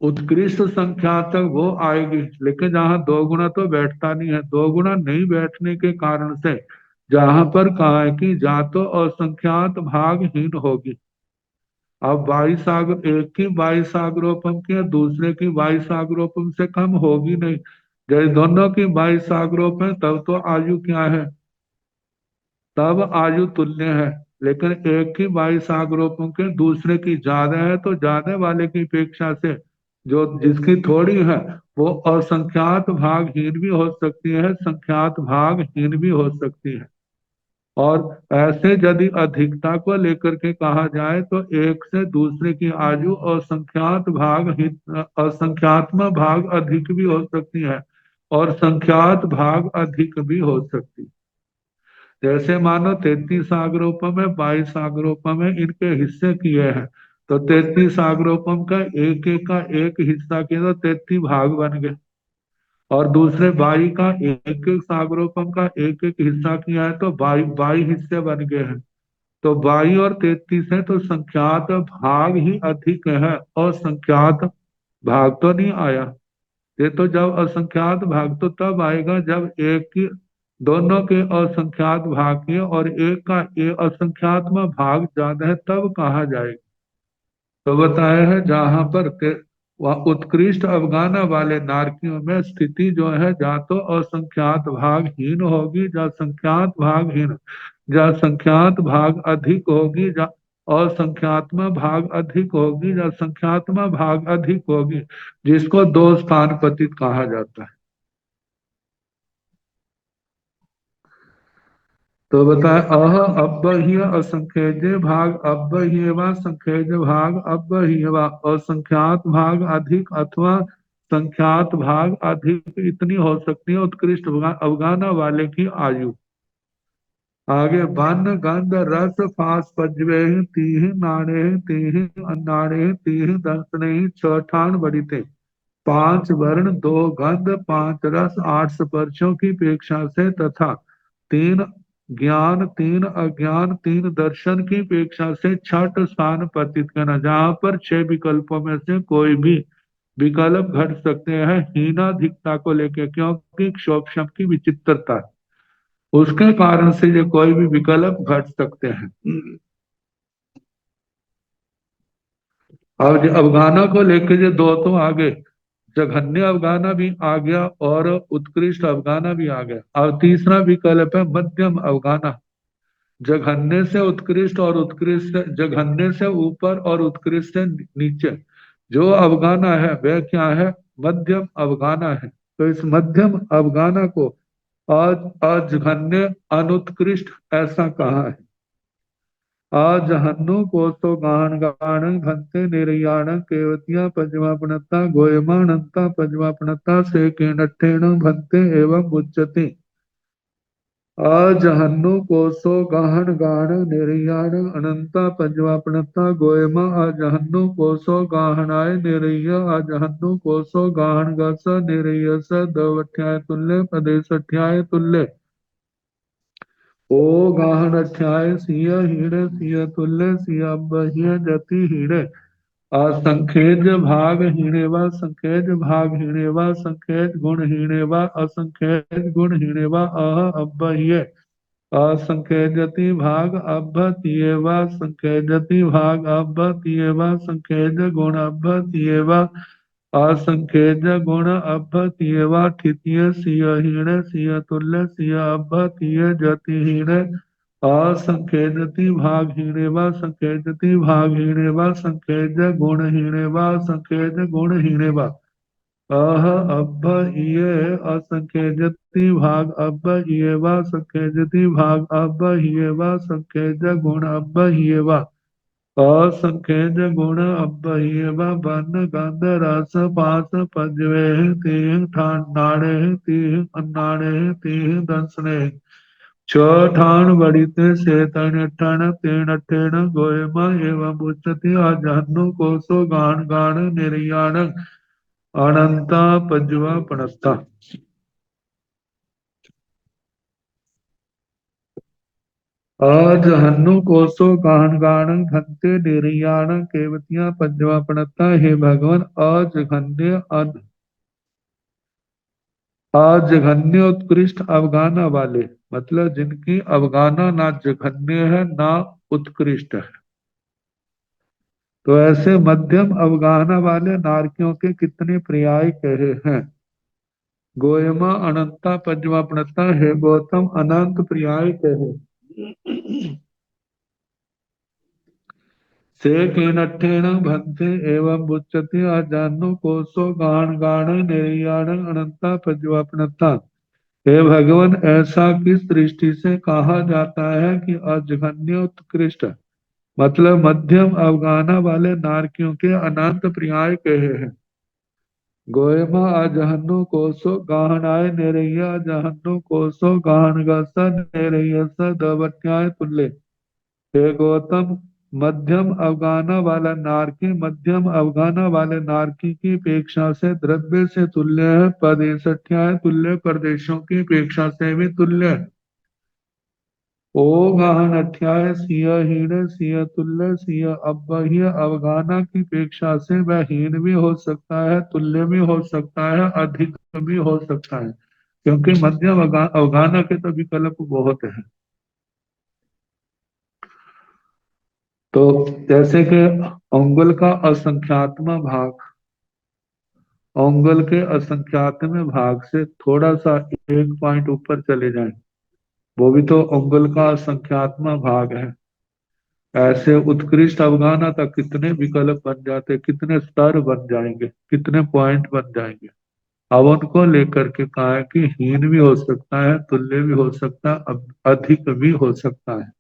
उत्कृष्ट संख्या तक वो आएगी। लेकिन जहां 2 गुना तो बैठता नहीं है, 2 गुना नहीं बैठने के कारण से जहां पर कहा है कि जा तो असंख्यात भागहीन होगी। अब 22 सागर, एक की 22 सागरोपम की है, दूसरे की 22 सागरोपम से कम होगी नहीं। जब दोनों की 22 सागरोपम है, तब तो आयु क्या है? तब आयु तुल्य है। लेकिन एक की 22 आग्रोपों के दूसरे की ज्यादा है, तो ज्यादा वाले की अपेक्षा से जो जिसकी थोड़ी है, वो असंख्यात भागहीन भी हो सकती है, संख्यात भागहीन भी हो सकती है। और ऐसे यदि अधिकता को लेकर के कहा जाए, तो एक से दूसरे की आयु असंख्यात असंख्यात्म भाग अधिक भी हो सकती है, और संख्यात भाग अधिक भी हो सकती है। जैसे मानो 33 सागरोपम है, 22 सागरोपम है, इनके हिस्से किए हैं, तो 33 सागरोपम का एक हिस्सा किया तो 33 भाग बन गए, और दूसरे 22 का एक एक सागरोपम का एक एक हिस्सा किया है, तो 22 हिस्से बन गए हैं। तो 22 और 33 है, तो संख्यात भाग ही अधिक है, और संख्यात भाग तो नहीं आया। ये तो जब असंख्यात भाग तो तब आएगा जब एक की दोनों के असंख्यात भाग के और एक का असंख्यात्म भाग ज्यादा है, तब कहा जाएगा। तो बताया है जहां पर वह उत्कृष्ट अवगाना वाले नारकियों में स्थिति जो है, जा तो असंख्यात भागहीन होगी, या संख्यात भागहीन, या संख्यात भाग अधिक होगी, या असंख्यात्म भाग अधिक होगी, या संख्यात्म भाग अधिक होगी, जिसको 2 स्थान पतित कहा जाता है। तो बताए, अब्बह्य असंख्यज भाग अब्बह्य व संख्यज भाग अब्बह्य व, असंख्यात भाग अधिक अथवा संख्यात भाग अधिक इतनी हो सकती है उत्कृष्ट अवगाना वाले की आयु। आगे, वन गंध रस फास पजवे तीह नाणे तीह अन्नाणे तीह दंसने छठान बड़ीते। 5 वर्ण 2 गंध 5 रस 8 स्पर्शों की अपेक्षा से, तथा 3 ज्ञान 3 अज्ञान 3 दर्शन की अपेक्षा से छठ स्थान पतित करना, जहां पर 6 विकल्पों में से कोई भी विकल्प घट सकते हैं हीनाधिकता को लेकर, क्योंकि क्षोभ की विचित्रता, उसके कारण से ये कोई भी विकल्प घट सकते हैं। अब अवगाना को लेके जो दो तो आगे, जघन्य अवगाना भी आ गया और उत्कृष्ट अवगाना भी आ गया। और तीसरा विकल्प है मध्यम अवगाना। जघन्य से उत्कृष्ट और उत्कृष्ट, जघन्य से ऊपर और उत्कृष्ट से नीचे जो अवगाना है वह क्या है? मध्यम अवगाना है। तो इस मध्यम अवगाना को अजघन्य अनुत्कृष्ट ऐसा कहा है। आजहन्नु कोसो गान गान भंते निर्याण केवतिया पजवापनता गोयमानंता पजवापनता से केनट्ठेन भंते एवं उच्चते। आजहन्नु कोसो गाहन गान निर्याण अनंता पजवापनता गोयमा आजहन्नु कोसो गाहनाय निर्य आजहन्नु कोसो गाहन गस निर्य स दवठ्याय तुल्य पदेशठ्याय तुल्य। ओ गाहन अठ्याय सिय हीण सिय तुल्य सिय बह्य जति हीण। असंखेज भाग हीणेवा संखेज भाग हीणेवा संखेज गुण हीणेवा असंखेज गुण हीणेवा अह अब्बह्य। असंखेजति भाग अभ्यतीयेवा संखेजति भाग अभ्यतीयेवा संखेज गुण अभ्यतीयेवा असंखेज गुण अभ्यतीयेवा ठितीय सिय हीण सिय तुल्य सिय अभ्यतीय जति हीण। असंखेजति भाग हीणेवा संखेजति भाग हीणेवा संखेज गुण हीणेवा संखेज गुण हीणेवा अह अब्ब ये असंखेजति भाग अब्ब ये वा संखेजति भाग अब्ब ये वा संखेज गुण अब्ब ये वा असंखेज गुण अब्ब ये वा बन गंध रस पास पजवे तीह ठान नाड़े तीह अन्नाड़े तीह दंसने। छ ठान बड़ीते से तन ठन तेन ठेन गोयमा एवं उच्चति अजहनु कोसो गान गान निर्याण अनंता पज्वा पणस्ता। अजहन्नु कोसो गान गान घंते निर्याण केवतिया पज्वा पणस्ता। हे भगवान अजघन्य अजघन्य उत्कृष्ट अवगाना वाले, मतलब जिनकी अवगाना ना जघन्य है ना उत्कृष्ट है, तो ऐसे मध्यम अवगाहना वाले नारकियों के कितने पर्याय कहे हैं? गोयमा अनंता पंचवापनता है गौतम अनंत पर्याय कहे। से केनट्ठेन भंते एवं उच्चते अजानु कोसो गान गान निर्याण अनंता पंचवापनता। हे भगवान, ऐसा किस दृष्टि से कहा जाता है कि अजघन्य उत्कृष्ट, मतलब मध्यम अवगाना वाले नारकियों के अनंत पर्याय कहे हैं? गोयमा अजहनु कोसो गाहनाय निरैया अजहनु कोसो गाहन गसा निरैया स दवट्याय तुल्य। हे गौतम, मध्यम अवगाना वाला नारकी मध्यम अवगाना वाले नारकी की अपेक्षा से द्रव्य से तुल्य है, पदेशठ्याय तुल्य प्रदेशों की अपेक्षा से भी तुल्य है। ओ गाहन अठ्याय सिय हीन सिय तुल्य सिय अव्वह्य अवगाना की अपेक्षा से वह हीन भी हो सकता है, तुल्य भी हो सकता है, अधिक भी हो सकता है, क्योंकि मध्यम अवगाना के तो विकल्प बहुत है। तो जैसे कि अंगुल का असंख्यात्म भाग, अंगुल के असंख्यात्म भाग से थोड़ा सा एक पॉइंट ऊपर चले जाएं, वो भी तो अंगुल का असंख्यात्म भाग है। ऐसे उत्कृष्ट अवगाना तक कितने विकल्प बन जाते, कितने स्तर बन जाएंगे, कितने पॉइंट बन जाएंगे। अब उनको लेकर के कहा है कि हीन भी हो सकता है, तुल्य भी हो सकता है, अधिक भी हो सकता है।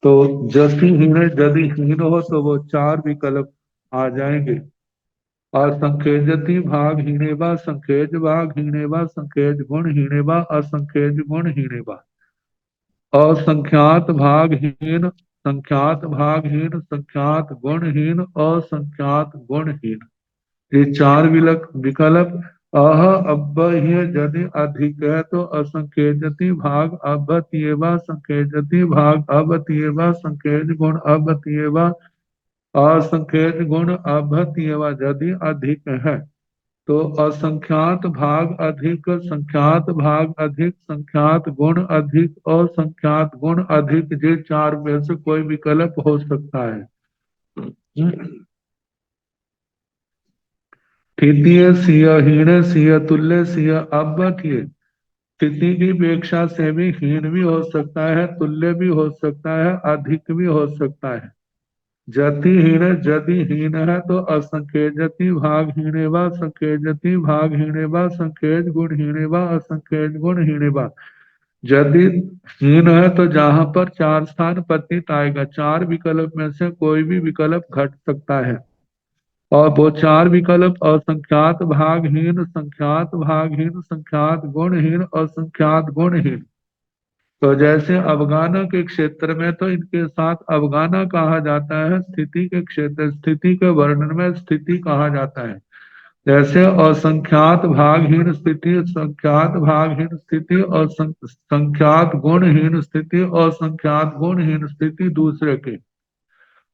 तो यदि हीन हो तो वो चार विकल्प आ जाएंगे। असंखेजति भाग हीनेबा संखेज भाग हीनेबा संखेज गुण हीनेबा असंखेज गुण हीनेबा। असंख्यात भागहीन संख्यात भागहीन संख्यात गुणहीन असंख्यात गुणहीन, ये चार विकल्प। अह अव्वह्य यदि अधिक है तो असंकेजति भाग अभतीयवा संकेजति भाग अभतीयवा संकेज गुण अभतीयवा असंकेज गुण अभतीयवा यदि अधिक है तो असंख्यात भाग अधिक संख्यात भाग अधिक संख्यात गुण अधिक असंख्यात गुण अधिक, ये चार में से कोई विकल्प हो सकता है। स्थितीय सिय हीण सिय तुल्य सिय अब ठीक, स्थिति की अपेक्षा से भी हीन भी हो सकता है, तुल्य भी हो सकता है, अधिक भी हो सकता है। जति हीन यदि हीन है तो असंकेजति भाग हीने व संकेजति भाग हीने व संकेज गुण हीने व असंकेज गुण हीने व। यदि हीन है तो जहां पर चार स्थान पतित आएगा, चार विकल्प में से कोई भी विकल्प घट सकता है। और वो चार विकल्प असंख्यात भागहीन, संख्यात भागहीन, संख्यात गुणहीन, असंख्यात गुणहीन। तो जैसे अवगाना के क्षेत्र में तो इनके साथ अवगाना कहा जाता है, स्थिति के क्षेत्र स्थिति के वर्णन में स्थिति कहा जाता है। जैसे असंख्यात भागहीन स्थिति, संख्यात भागहीन स्थिति और संख्यात गुणहीन स्थिति और संख्यात गुणहीन स्थिति दूसरे के।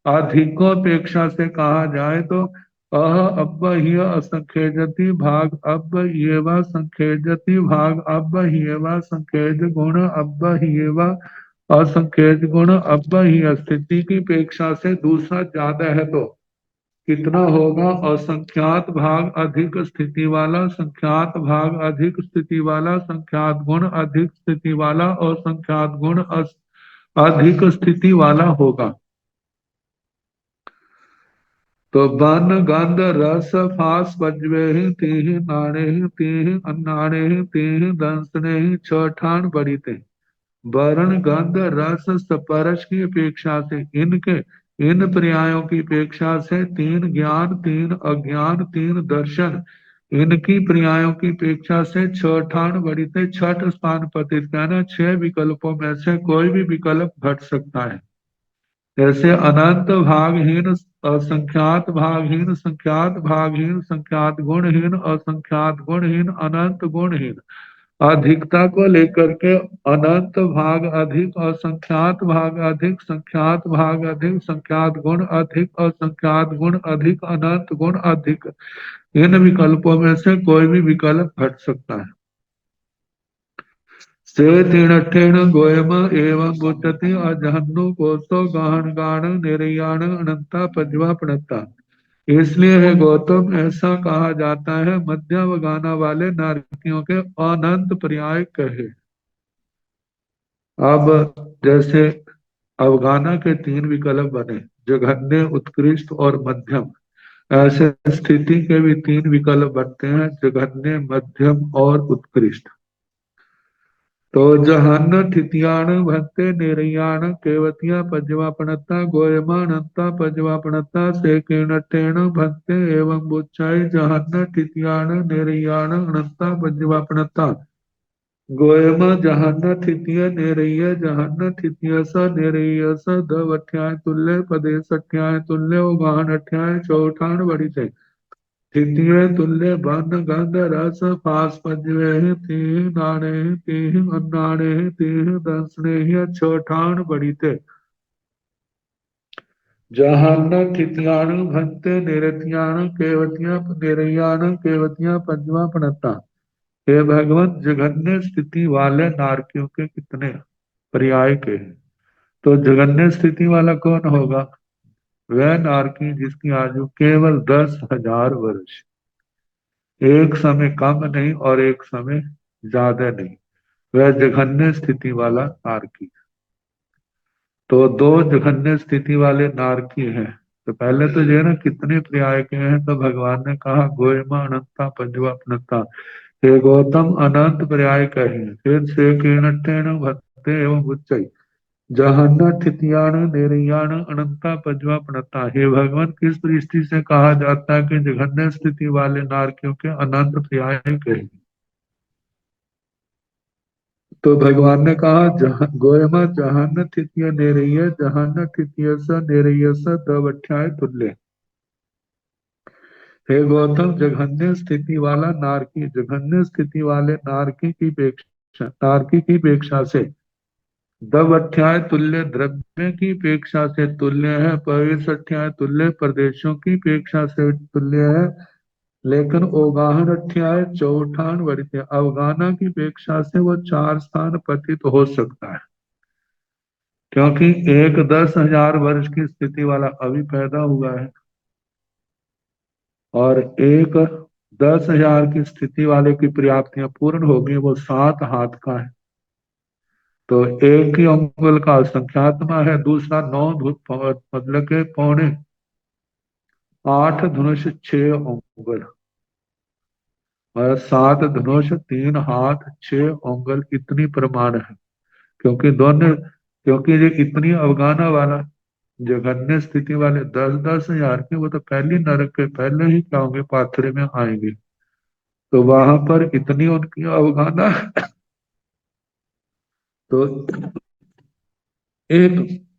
अधिकोपेक्षा से कहा जाए तो अब ही असंखेजति भाग अब ये व संखेजति भाग अब ये व संखेज गुण अब ये व असंखेज गुण अब ही। स्थिति की अपेक्षा से दूसरा ज्यादा है तो कितना होगा? असंख्यात भाग अधिक स्थिति वाला, संख्यात भाग अधिक स्थिति वाला, संख्यात गुण अधिक स्थिति वाला और संख्यात गुण अधिक स्थिति वाला होगा। तो वन गंध रस फास पजवे तीह नाणे तीह अन्नाणे तीह दंसने छठान बड़ीते। वर्ण गंध रस स्पर्श की अपेक्षा से इनके इन पर्यायों की अपेक्षा से तीन ज्ञान, तीन अज्ञान, तीन दर्शन, इनकी पर्यायों की अपेक्षा से छठान बड़ीते, छठ स्थान पतित, कहना छह विकल्पों में से कोई भी विकल्प घट सकता है। जैसे अनंत भागहीन, असंख्यात भागहीन, संख्यात भागहीन, संख्यात गुणहीन, असंख्यात गुणहीन, अनंत गुणहीन। अधिकता को लेकर के अनंत भाग अधिक, असंख्यात भाग अधिक, संख्यात भाग अधिक, संख्यात गुण अधिक, असंख्यात गुण अधिक, अनंत गुण अधिक, इन विकल्पों में से कोई भी विकल्प घट सकता है। से तीणठेन गोयम एवं बुद्धति अजहन्नु कोसो गाहन गाण निर्याण अनंता पजवा प्रणता। इसलिए है गौतम ऐसा कहा जाता है मध्यम गाना वाले नारकियों के अनंत पर्याय कहे। अब जैसे अवगाना के तीन विकल्प बने, जघन्य, उत्कृष्ट और मध्यम, ऐसे स्थिति के भी तीन विकल्प बनते हैं, जघन्य, मध्यम और उत्कृष्ट। तो जहान ठितियाण भक्ते निरयाण केवतिया पजवापणता गोयमानंता पजवापणता से किरणटेण भक्ते एवं बुच्चाई जहान ठितियाण निरयाण अनंता पजवापणता गोयम जहान ठितिय निरय जहान ठितिय स निरय स दवठ्याय तुल्य पदे सठ्याय तुल्य उगान अठ्याय चौठान बड़ी थे। तृतीय तुल्य बन गंध रस फास पंजवे तीह नाणे तीह अन्नाणे तीह दंसने छठान बड़ीते। जहान ठितियाण भंते निरतियाण केवतिया निरयाण केवतिया पंजवा पणता। हे भगवत, जघन्य स्थिति वाले नारकियों के कितने पर्याय के हैं? तो जघन्य स्थिति वाला कौन होगा? वह नारकी जिसकी आयु केवल 10,000 वर्ष, एक समय कम नहीं और एक समय ज्यादा नहीं, वह जघन्य स्थिति वाला नारकी। तो दो जघन्य स्थिति वाले नारकी हैं। तो पहले तो जो है ना कितने पर्याय के हैं, तो भगवान ने कहा गोयमा अनंता पंजवा अपनता, हे गौतम अनंत पर्याय कहे। फिर से किरणटेण भक्ते एवं उच्चई जहान ठितियाण निरयाण अनंता पजवा प्रणता। हे भगवान, किस दृष्टि से कहा जाता है कि जघन्य स्थिति वाले नारकियों के अनंत पर्याय कहे? तो भगवान ने कहा जहां गोयमा जहान ठितिय निरय जहान ठितिय स निरय स दवठ्याय तुल्य। हे गौतम, जघन्य स्थिति वाला नारकी जघन्य स्थिति वाले नारकी की अपेक्षा से दवठ्याय तुल्य, द्रव्य की अपेक्षा से तुल्य है, पवित्र तुल्य, प्रदेशों की अपेक्षा से तुल्य है, लेकिन ओगाहन अध्याय चौठान वर्ग अवगाना की अपेक्षा से वो 4 स्थान पतित हो सकता है, क्योंकि एक 10,000 वर्ष की स्थिति वाला अभी पैदा हुआ है और एक 10,000 की स्थिति वाले की पर्याप्तियां पूर्ण होगी, वो 7 हाथ का है। तो एक ही अंगुल का संख्यात्मा है, दूसरा 9 मतलब के पौने 8 धनुष 6 अंगुल, और 7 धनुष 3 हाथ 6 अंगुल, इतनी प्रमाण है। क्योंकि ये इतनी अवगाना वाला जघन्य स्थिति वाले 10,000 के, वो तो पहली नरक के पहले ही क्या होंगे, पाथरे में आएंगे। तो वहां पर इतनी उनकी अवगाना तो एक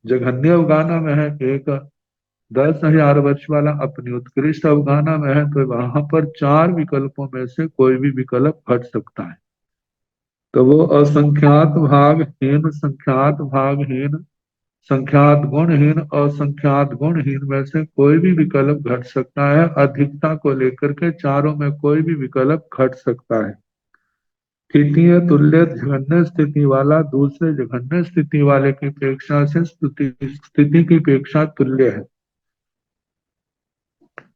जघन्य अवगाना में है, एक 10,000 वर्ष वाला अपनी उत्कृष्ट अवगाना में है। तो वहां पर 4 विकल्पों में से कोई भी विकल्प हट सकता है। तो वो असंख्यात भागहीन, संख्यात भागहीन, संख्यात गुणहीन, असंख्यात गुणहीन में से कोई भी विकल्प घट सकता है। अधिकता को लेकर के चारों में कोई भी विकल्प घट सकता है। स्थितीय तुल्य जघन्य स्थिति वाला दूसरे जघन्य स्थिति वाले की अपेक्षा से स्थिति की अपेक्षा तुल्य है।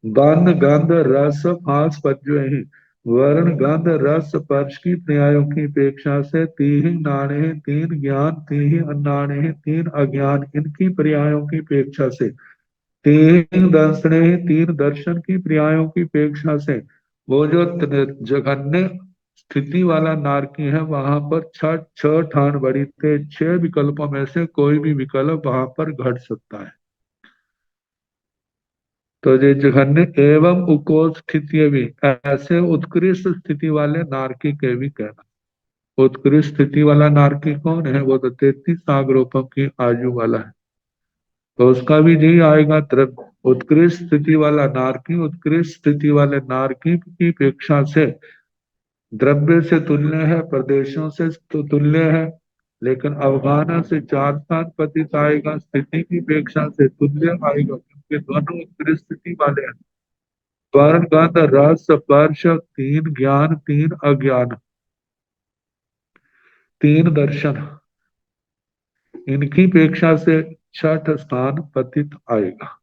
वर्ण गंध रस फास पज्जहि, वर्ण गंध रस स्पर्श की पर्यायों की अपेक्षा से तीन नाणे, तीन ज्ञान, तीन अनाणे, तीन अज्ञान, इनकी पर्यायों की अपेक्षा से तीन दर्शने, तीन दर्शन की पर्यायों की अपेक्षा से वो जो जघन्य स्थिति वाला नारकी है, वहां पर छह छह ठान बड़ी थे। 6 विकल्पों में से कोई भी विकल्प वहां पर घट सकता है। तो ये जघन्य एवं उकोच स्थिति भी, ऐसे उत्कृष्ट स्थिति वाले नारकी के भी कहना। उत्कृष्ट स्थिति वाला नारकी कौन है? वो तो 33 सागरोपम की आयु वाला है। तो उसका भी यही आएगा द्रव्य। उत्कृष्ट स्थिति वाला नारकी उत्कृष्ट स्थिति वाले नारकी की अपेक्षा से द्रव्य से तुल्य है, प्रदेशों से तुल्य है, लेकिन अवगाहना से 4 स्थान पतित आएगा, स्थिति की अपेक्षा से तुल्य आएगा, क्योंकि दोनों उत्कृष्ट स्थिति वाले हैं। वर्ण गंध रस स्पर्श, 3 ज्ञान, 3 अज्ञान, 3 दर्शन, इनकी अपेक्षा से 6th स्थान पतित आएगा।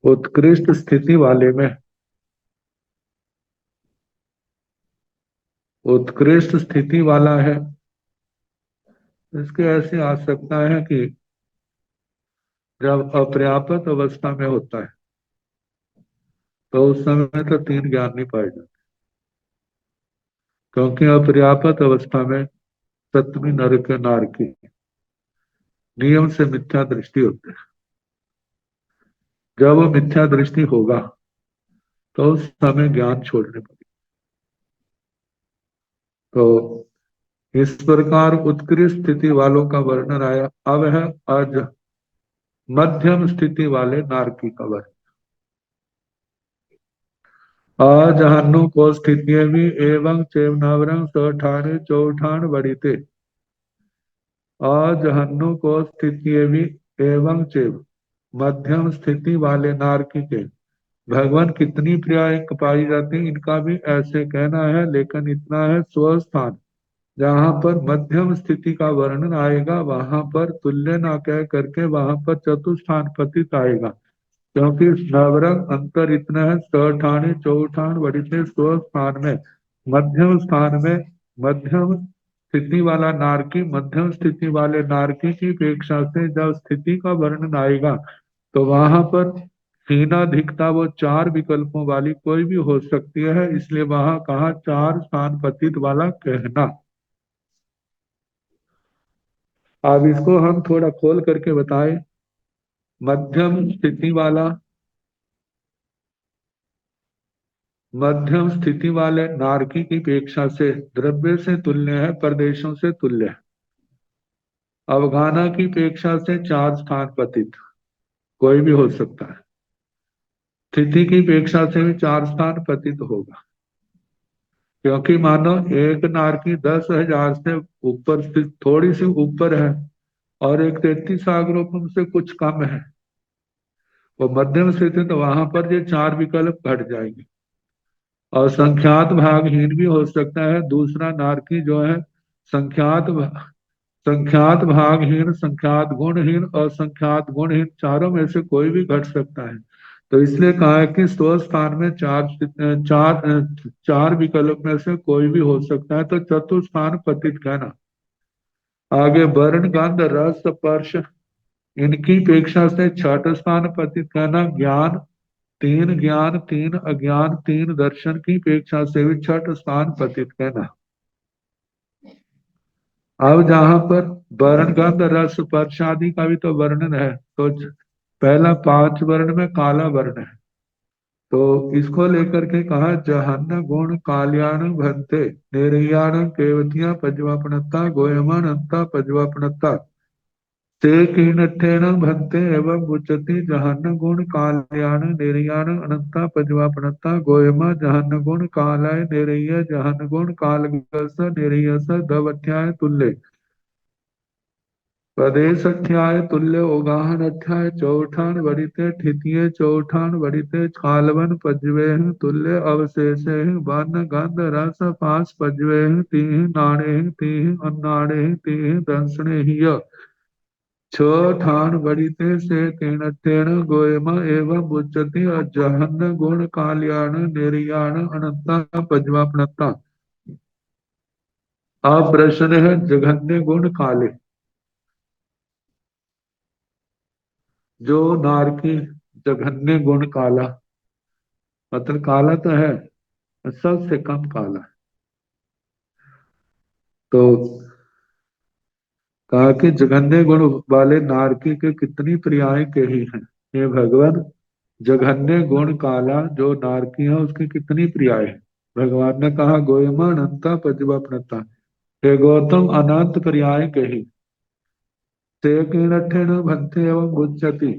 उत्कृष्ट स्थिति वाले में उत्कृष्ट स्थिति वाला है, इसके ऐसी आवश्यकता है कि जब अपर्याप्त अवस्था में होता है तो उस समय तो 3 ज्ञान नहीं पाए जाते, क्योंकि अपर्याप्त अवस्था में सप्तमी नरक नारकी नियम से मिथ्या दृष्टि होती है। जब वो मिथ्या दृष्टि होगा तो उस समय ज्ञान छोड़ने पड़ेगा। तो इस प्रकार उत्कृष्ट स्थिति वालों का वर्णन आया। अब है अज मध्यम स्थिति वाले नारकी का वर्णन। अजहनु को स्थिति भी एवं चेवनावरं सठान चौठान बड़ीते। अजहनु को स्थिति भी एवं चेव, मध्यम स्थिति वाले नारकी के भगवान कितनी पर्याय पाई जाती है, इनका भी ऐसे कहना है। लेकिन इतना है, स्वस्थान जहां पर मध्यम स्थिति का वर्णन आएगा वहां पर तुल्य ना कह करके वहां पर चतुष्ठान पतित आएगा, क्योंकि नवरंग अंतर इतना है, सठाने चौठान बड़ी से स्वस्थान में मध्यम स्थान में मध्यम स्थिति वाला नारकी मध्यम स्थिति वाले नारकी की अपेक्षा से जब स्थिति का वर्णन आएगा तो वहां पर हीनाधिकता वो 4 विकल्पों वाली कोई भी हो सकती है, इसलिए वहां कहा 4 स्थान पतित वाला कहना। अब इसको हम थोड़ा खोल करके बताएं। मध्यम स्थिति वाले नारकी की अपेक्षा से द्रव्य से तुल्य है, प्रदेशों से तुल्य है। अवगाना की अपेक्षा से 4 स्थान पतित कोई भी हो सकता है। स्थिति की अपेक्षा से भी 4 स्थान पतित होगा, क्योंकि मानो एक नारकी 10,000 से ऊपर स्थित थोड़ी सी ऊपर है और एक 33 सागरोपम से कुछ कम है, वो मध्यम स्थित है, तो वहां पर ये 4 विकल्प घट जाएंगे। और संख्यात भागहीन भी हो सकता है। दूसरा नारकी जो है संख्यात संख्यात भागहीन, संख्यात गुणहीन, असंख्यात गुणहीन, चारों में से कोई भी घट सकता है। तो इसलिए कहा है कि स्व स्थान में चार चार विकल्प में से कोई भी हो सकता है, तो चतुस्थान पतित कहना। आगे वर्ण गंध रस स्पर्श इनकी अपेक्षा से छठ स्थान पतित कहना। ज्ञान तीन अज्ञान तीन दर्शन की अपेक्षा से भी छठ स्थान पतित कहना। अब जहां पर वर्ण गंध रस स्पर्श आदि का भी तो वर्णन है, तो पहला 5 वर्ण में काला वर्ण है, तो इसको लेकर के कहा जहन्न गुण काल्याण भंते निर्याण केवतिया पजवापनता गोयमानंता पजवापनता ते कीनठेन भंते एवं उच्चति जहन्न गुण काल्याण निर्याण अनंता पजवापनता गोयमा जहन्न गुण कालाय निर्य जहन्न गुण कालगस निर्यस दवत्याय तुल्य प्रदेश अध्याय तुल्य उगाहन अध्याय चौठान वरिते ठितिये चौठान वरिते कालवन पजवे तुल्य अवशेषे वन गंध रस पास पजवे तीह नाणे तीह अन्नाणे तीह दंसणे हिय छ ठान वरिते से तेन गोयम एवं उच्चति अजहन गुण काल्याण निर्याण अनंता पजवापनता। अब प्रश्न है जघन्य गुण काले, जो नारकी जघन्य गुण काला, मतलब काला तो है, सबसे कम काला है। तो कहा कि जघन्य गुण वाले नारकी के कितनी पर्याय कही हैं। हे भगवान, जघन्य गुण काला जो नारकी है उसकी कितनी पर्याय है। भगवान ने कहा गोयमा अनंता पजवापनता, हे गौतम अनंत पर्याय कही। ते किणठेन भंते एवं उच्चति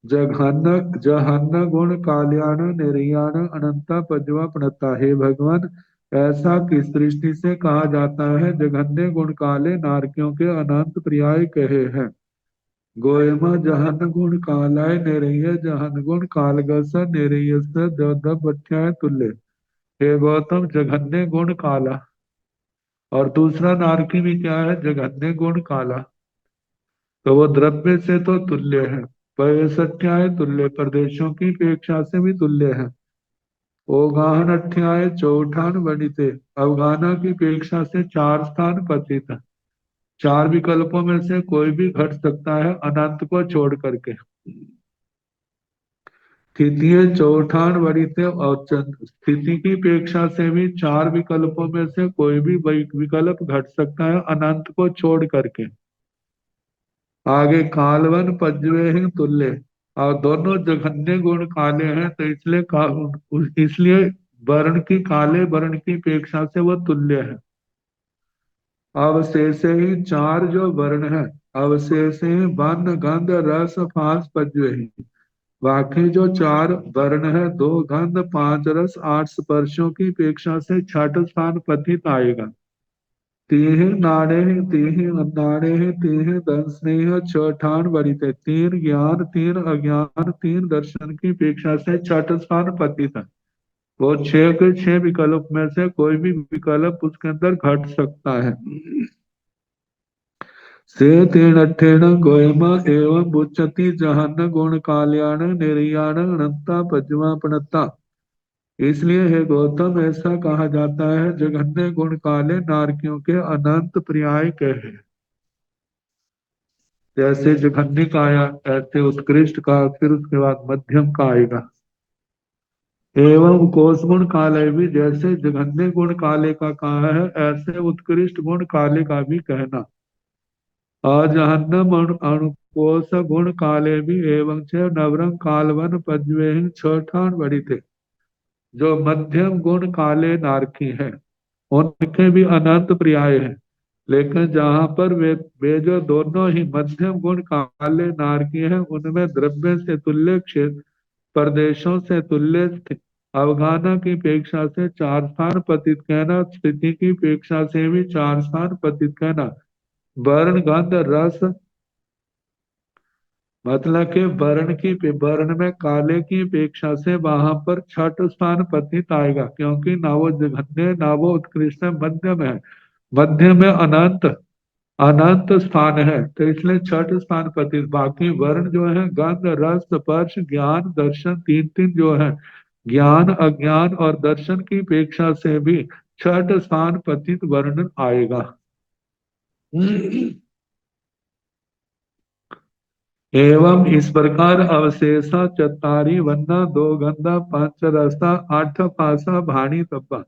जघन्न जहन्न गुण काल्याण निर्याण अनंता पजवापनता। हे भगवान, ऐसा किस दृष्टि से कहा जाता है जघन्य गुण काले नारकियों के अनंत पर्याय कहे हैं। गोयमा जहन गुण कालाय निरय जहन गुण कालगस निरयस दध्याय तुल्य। हे गौतम, जघन्य गुण काला और दूसरा नारकी भी क्या है, जघन्य गुण काला, तो वो द्रव्य से तो तुल्य है, सत्याय तुल्य, प्रदेशों की अपेक्षा से भी तुल्य है। ओगाहन अठ्याय चौठान वनिते, अवगाना की अपेक्षा से 4 स्थान पतित है। 4 विकल्पों में से कोई भी घट सकता है अनंत को छोड़ करके। स्थितिये चौठान वरिते और स्थिति की अपेक्षा से भी 4 विकल्पों में से कोई भी विकल्प घट सकता है अनंत को छोड़ करके। आगे कालवन पजवे हैं तुल्य, और दोनों जघन्य गुण काले हैं, तो इसलिए वर्ण की काले वर्ण की अपेक्षा से वो तुल्य है। अवशेष ही 4 जो वर्ण है, अवशेष ही वन गंध रस फास पजवे ही, बाकी जो 4 वर्ण है 2 गंध 5 रस 8 स्पर्शों की अपेक्षा से छठ स्थान पतित आएगा। तीह नाणे तीह अन्नाणे तीह दंसनेह छठान वरिते, 3 ज्ञान 3 अज्ञान 3 दर्शन की अपेक्षा से छठ स्थान पतित है। वो 6 के 6 विकल्प में से कोई भी विकल्प उसके अंदर घट सकता है। से तेन अठेन गोयमा एवं उच्चति जहन गुण काल्याण निर्याण अनंता पजवापनता। इसलिए हे गौतम, ऐसा कहा जाता है जघन्य गुण काले नारकियों के अनंत पर्याय कहे। जैसे जघन्य का आया, ऐसे उत्कृष्ट का, फिर उसके बाद मध्यम का आएगा। एवं कोष गुण काले भी, जैसे जघन्य गुण काले का कहा है, ऐसे उत्कृष्ट गुण काले का भी कहना। अजहन्नम अणुकोश गुण काले भी एवं च नवरंग कालवन पद्मे छठान बड़ी थे। जो मध्यम गुण काले नारकी हैं उनके भी अनंत पर्याय हैं, लेकिन जहां पर वे जो दोनों ही मध्यम गुण काले नारकी हैं उनमें द्रव्य से तुल्य क्षेत्र प्रदेशों से तुल्य अवगाना की अपेक्षा से 4 स्थान पतित कहना, स्थिति की अपेक्षा से भी 4 स्थान पतित कहना। वर्ण गंध रस, मतलब कि वर्ण में काले की अपेक्षा से वहां पर छठ स्थान पतित आएगा, क्योंकि ना वो जघन्य ना वो उत्कृष्ट है, मध्यम है। मध्यम में अनंत अनंत स्थान है, तो इसलिए छठ स्थान पतित। बाकी वर्ण जो है गंध रस स्पर्श ज्ञान दर्शन, तीन तीन जो है ज्ञान अज्ञान और दर्शन की अपेक्षा से भी छठ स्थान पतित वर्ण आएगा। एवं इस प्रकार अवशेषा चतारी वन्ना दो गंधा पांच रसा आठ पासा भाणी तप्पा,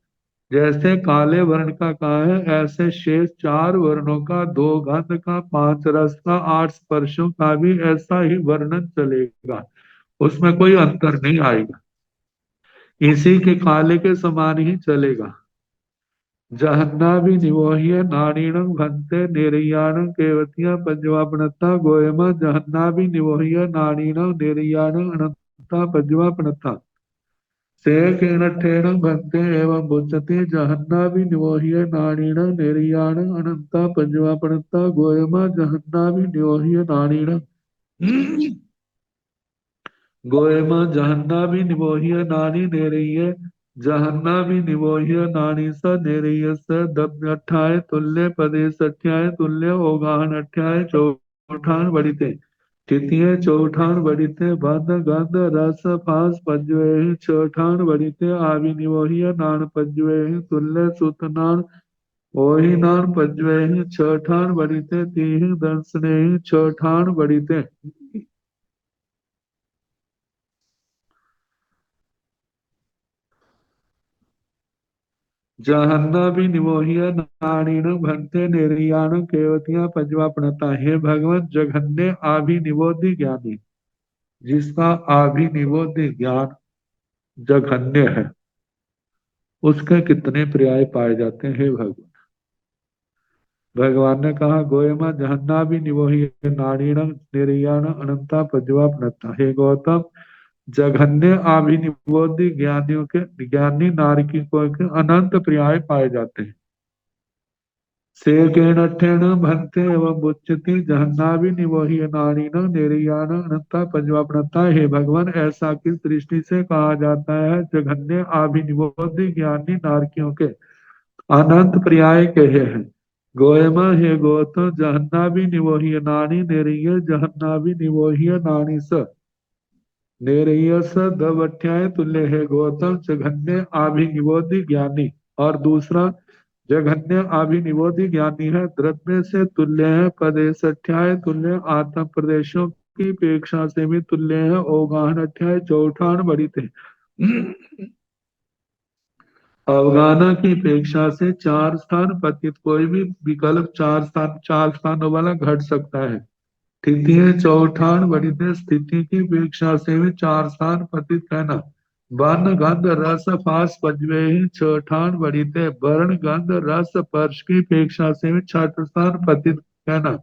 जैसे काले वर्ण का कहा है, ऐसे शेष चार वर्णों का, दो गंध का, पांच रस का, आठ स्पर्शों का भी ऐसा ही वर्णन चलेगा, उसमें कोई अंतर नहीं आएगा, इसी के काले के समान ही चलेगा। जहन्नाभि निवोह्य नारीणं भन्ते निर्याणं केवतिया पंजवापनता गोयम जहन्नाभि निवोह्य नारीणं निर्याणं अनंता पंजवापनता सेकेणठेन भन्ते एवं बुच्यते जहन्नाभि निवोह्य नारीणं निर्याणं अनंता पंजवापनता गोयम जहन्नाभि निवोह्य नारीणं गोयम जहन्नाभि निवोह्य नानी नेरिय जहन्नाभि निवोह्य नानी स नेरिय स दभ्यठाय तुल्य पदे सठ्याय तुल्य ओगाहन अठ्याय चौठान बड़िते तृतीय चौठान बड़िते बंध गंध रस फास पंजवे चौठान बड़िते आवि निवोह्य नान पंजवे तुल्य सुतनान ओहि नान पंजवे छठान बड़िते तीह दंसने छठान बड़िते जहन्नाभि निवोह्य नारीण भन्ते निर्याण केवतिया पंजवा प्रणता। हे भगवान, जघन्य आभिनिवोधि ज्ञानी, जिसका आभिनिवोधि ज्ञान जघन्य है, उसके कितने पर्याय पाए जाते हैं। हे भगवान, भगवान ने कहा गोयमा जहन्नाभि निवोह्य नारीण निर्याण अनंता पंजवा प्रणता। हे गौतम, जघन्य आभिनिवोधि ज्ञानियों के ज्ञानी नारकिकों के अनंत पर्याय पाए जाते हैं। सेकेणठेन भन्ते एवं बुच्यति जहन्नाभि निवोह्य नारीण निर्याण अनंता पंजवापनता। हे भगवान, ऐसा किस दृष्टि से कहा जाता है, जघन्य आभिनिवोधि ज्ञानी नारकियों के अनंत पर्याय कहे हैं। गोयमा, हे गौतम, जहन्नाभि निवोह्य नानी निर्य जहन्नाभि निवोह्य नानी स नेरयस दवठ्याय तुल्य। है गौतम, जघन्य आभिनिवोधि ज्ञानी, और दूसरा जघन्य आभिनिवोधि ज्ञानी है, द्रव्य से तुल्य है, पदेशठ्याय तुल्य, आत्म प्रदेशों की अपेक्षा से भी तुल्य है, ओगान अठ्याय चौठान बड़ी थे। अवगाना की अपेक्षा से चार स्थान पतित, कोई भी विकल्प चार स्थानों वाला घट सकता है। तृतीय चौठान बड़ित स्थिति की अपेक्षा से भी चार स्थान पतित कहना। वर्ण गंध रस फास पंजवे ही चौठान बड़ित, वर्ण गंध रस स्पर्श की अपेक्षा से भी छठ स्थान पतित कहना।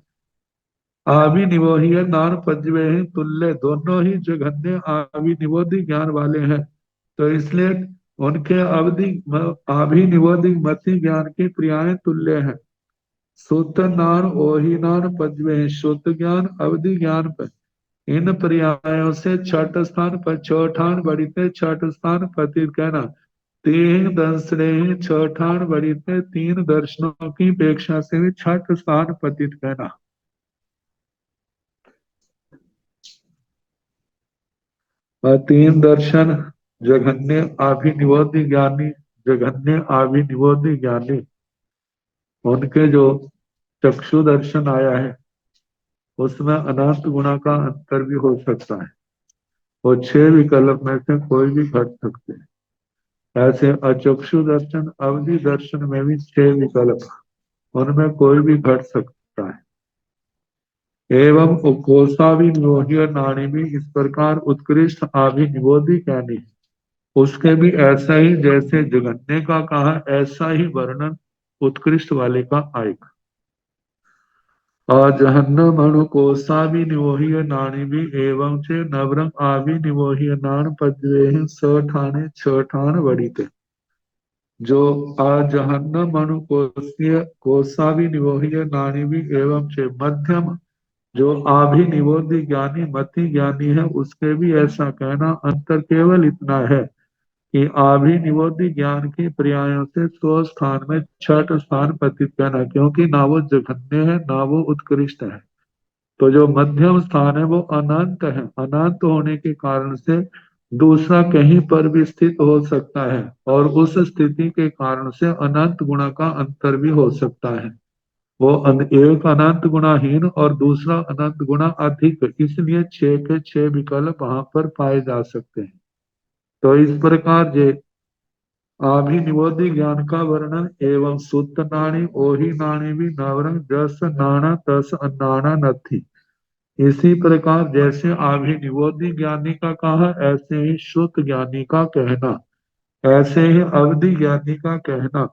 आवि निवोह्य नान पंजवे ही तुल्य, दोनों ही जघन्य आवि निवोधि ज्ञान वाले हैं, तो इसलिए उनके अवधि आभि निवोधि मति ज्ञान के पर्याय तुल्य है। शुद्ध नान ओहि नान पंचमे, शुद्ध ज्ञान अवधि ज्ञान पर, इन पर्यायों से छठ स्थान पर चौठान बड़िते छठ स्थान पतित कहना। तीन दर्शने छठान बड़िते, तीन दर्शनों की अपेक्षा से भी छठ स्थान पतित कहना। और तीन दर्शन जघन्य आभिनिवोधि ज्ञानी, जघन्य आभिनिवोधि ज्ञानी, उनके जो चक्षु दर्शन आया है उसमें अनंत गुणा का अंतर भी हो सकता है, वो छह विकल्प में से कोई भी घट सकते हैं। ऐसे अचक्षु दर्शन अवधि दर्शन में भी छह विकल्प, उनमें कोई भी घट सकता है। एवं कोशाभिनिवोह्य नाड़ी भी इस प्रकार उत्कृष्ट आभिनिवोधि ज्ञानी, उसके भी ऐसा ही जैसे जगन्य का कहा, ऐसा ही वर्णन उत्कृष्ट वाले का आएगा। और जहन्नम अणु कोशाभि निवोह्य नाणी भी एवं चे नवरंग आभि निवोह्य नान पद्वे स ठाने छ ठान बड़ीते। जो जहन्नम अणु कोशाभि निवोह्य नाणी भी एवं चे मध्यम, जो आभि निवोधि ज्ञानी मति ज्ञानी है, उसके भी ऐसा कहना, अंतर केवल इतना है कि आभिनिवोधि ज्ञान के पर्यायों से स्व स्थान में छठ स्थान पतित कहना, क्योंकि ना वो जघन्य है ना वो उत्कृष्ट है। तो जो मध्यम स्थान है वो अनंत है, अनंत होने के कारण से दूसरा कहीं पर भी स्थित हो सकता है, और उस स्थिति के कारण से अनंत गुणा का अंतर भी हो सकता है। वो एक अनंत गुणाहीन और दूसरा अनंत गुणा अधिक, इसलिए छह के छह विकल्प वहां पर पाए जा सकते हैं। तो इस प्रकार जे आभिनिवोधि ज्ञान का वर्णन एवं सुत नाणी ओही नाणी भी नवरंग जस नाना तस अन्नाना नथी। इसी प्रकार जैसे आभिनिवोधि ज्ञानी का कहा, ऐसे ही शुद्ध ज्ञानी का कहना, ऐसे ही अवधि ज्ञानी का कहना।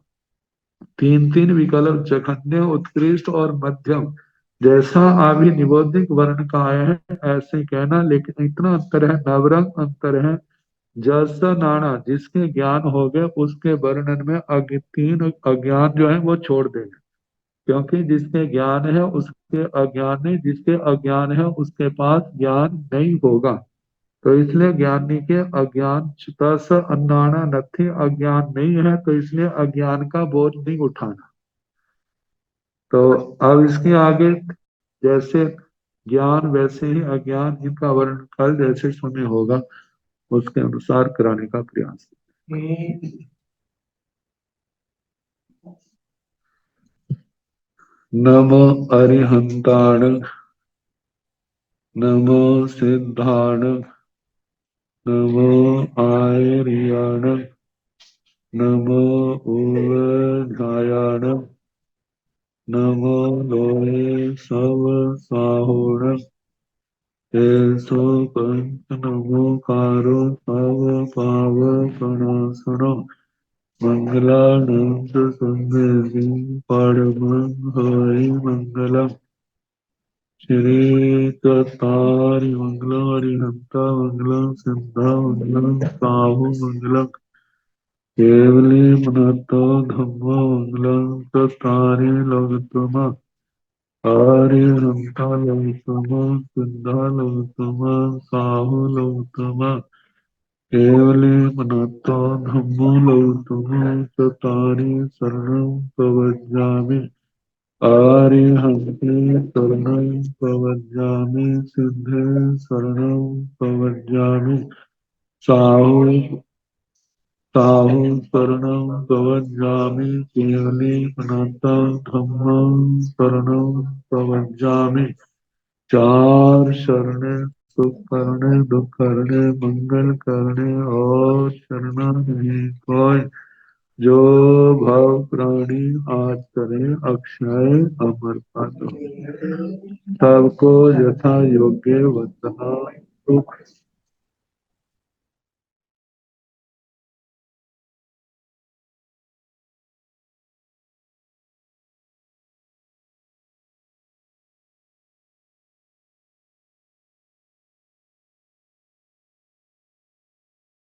तीन तीन विकल्प जघन्य, उत्कृष्ट और मध्यम, जैसा आभिनिवोधिक वर्ण का आया है ऐसे कहना। लेकिन इतना अंतर है, नवरंग अंतर है। जस नाना, जिसके ज्ञान हो गए उसके वर्णन में तीन अज्ञान जो है वो छोड़ देंगे, क्योंकि जिसके ज्ञान है उसके अज्ञान नहीं, जिसके अज्ञान है उसके पास ज्ञान नहीं होगा। तो इसलिए ज्ञानी के अज्ञान तस अन्नाना नथी, अज्ञान नहीं है तो इसलिए अज्ञान का बोझ नहीं उठाना। तो अब इसके आगे जैसे ज्ञान वैसे ही अज्ञान, इनका वर्णन कल जैसे समय होगा उसके अनुसार कराने का प्रयास। नमो अरिहंताण, नमो सिद्धाण, नमो आर्याण, नमो ऊर्ध्वायाण, नमो लोहे सव साहोण, तेसो पंच नमो कारो सव पाव कणासनो, मंगलानंद संदेवी परम हरि मंगलम। श्री दत्तारि मंगलम, हरिहंता मंगलम, सिद्धा मंगलम, साहु मंगलम, केवली मनतो धम्मो मंगलम, चत्तारि लोकतमा, हरिहंता लोकतमा, सिद्धा लोकतमा, साहु लोकतमा, केवली मनतो धम्मो लोकतमा, चत्तारि शरणं प्रवज्जामि। आर्यहंते शरणं प्रवज्जामि, सिद्धे शरणं प्रवज्जामि, साहु साहु शरणं प्रवज्जामि, केवली अनन्तं धम्मं शरणं प्रवज्जामि। चार शरणे, सुख करने, दुख करने, मंगल करने और शरणा नहीं कोई, जो भाव प्राणी आज करे अक्षय अमर पद। सबको यथा योग्य वंदना, सुख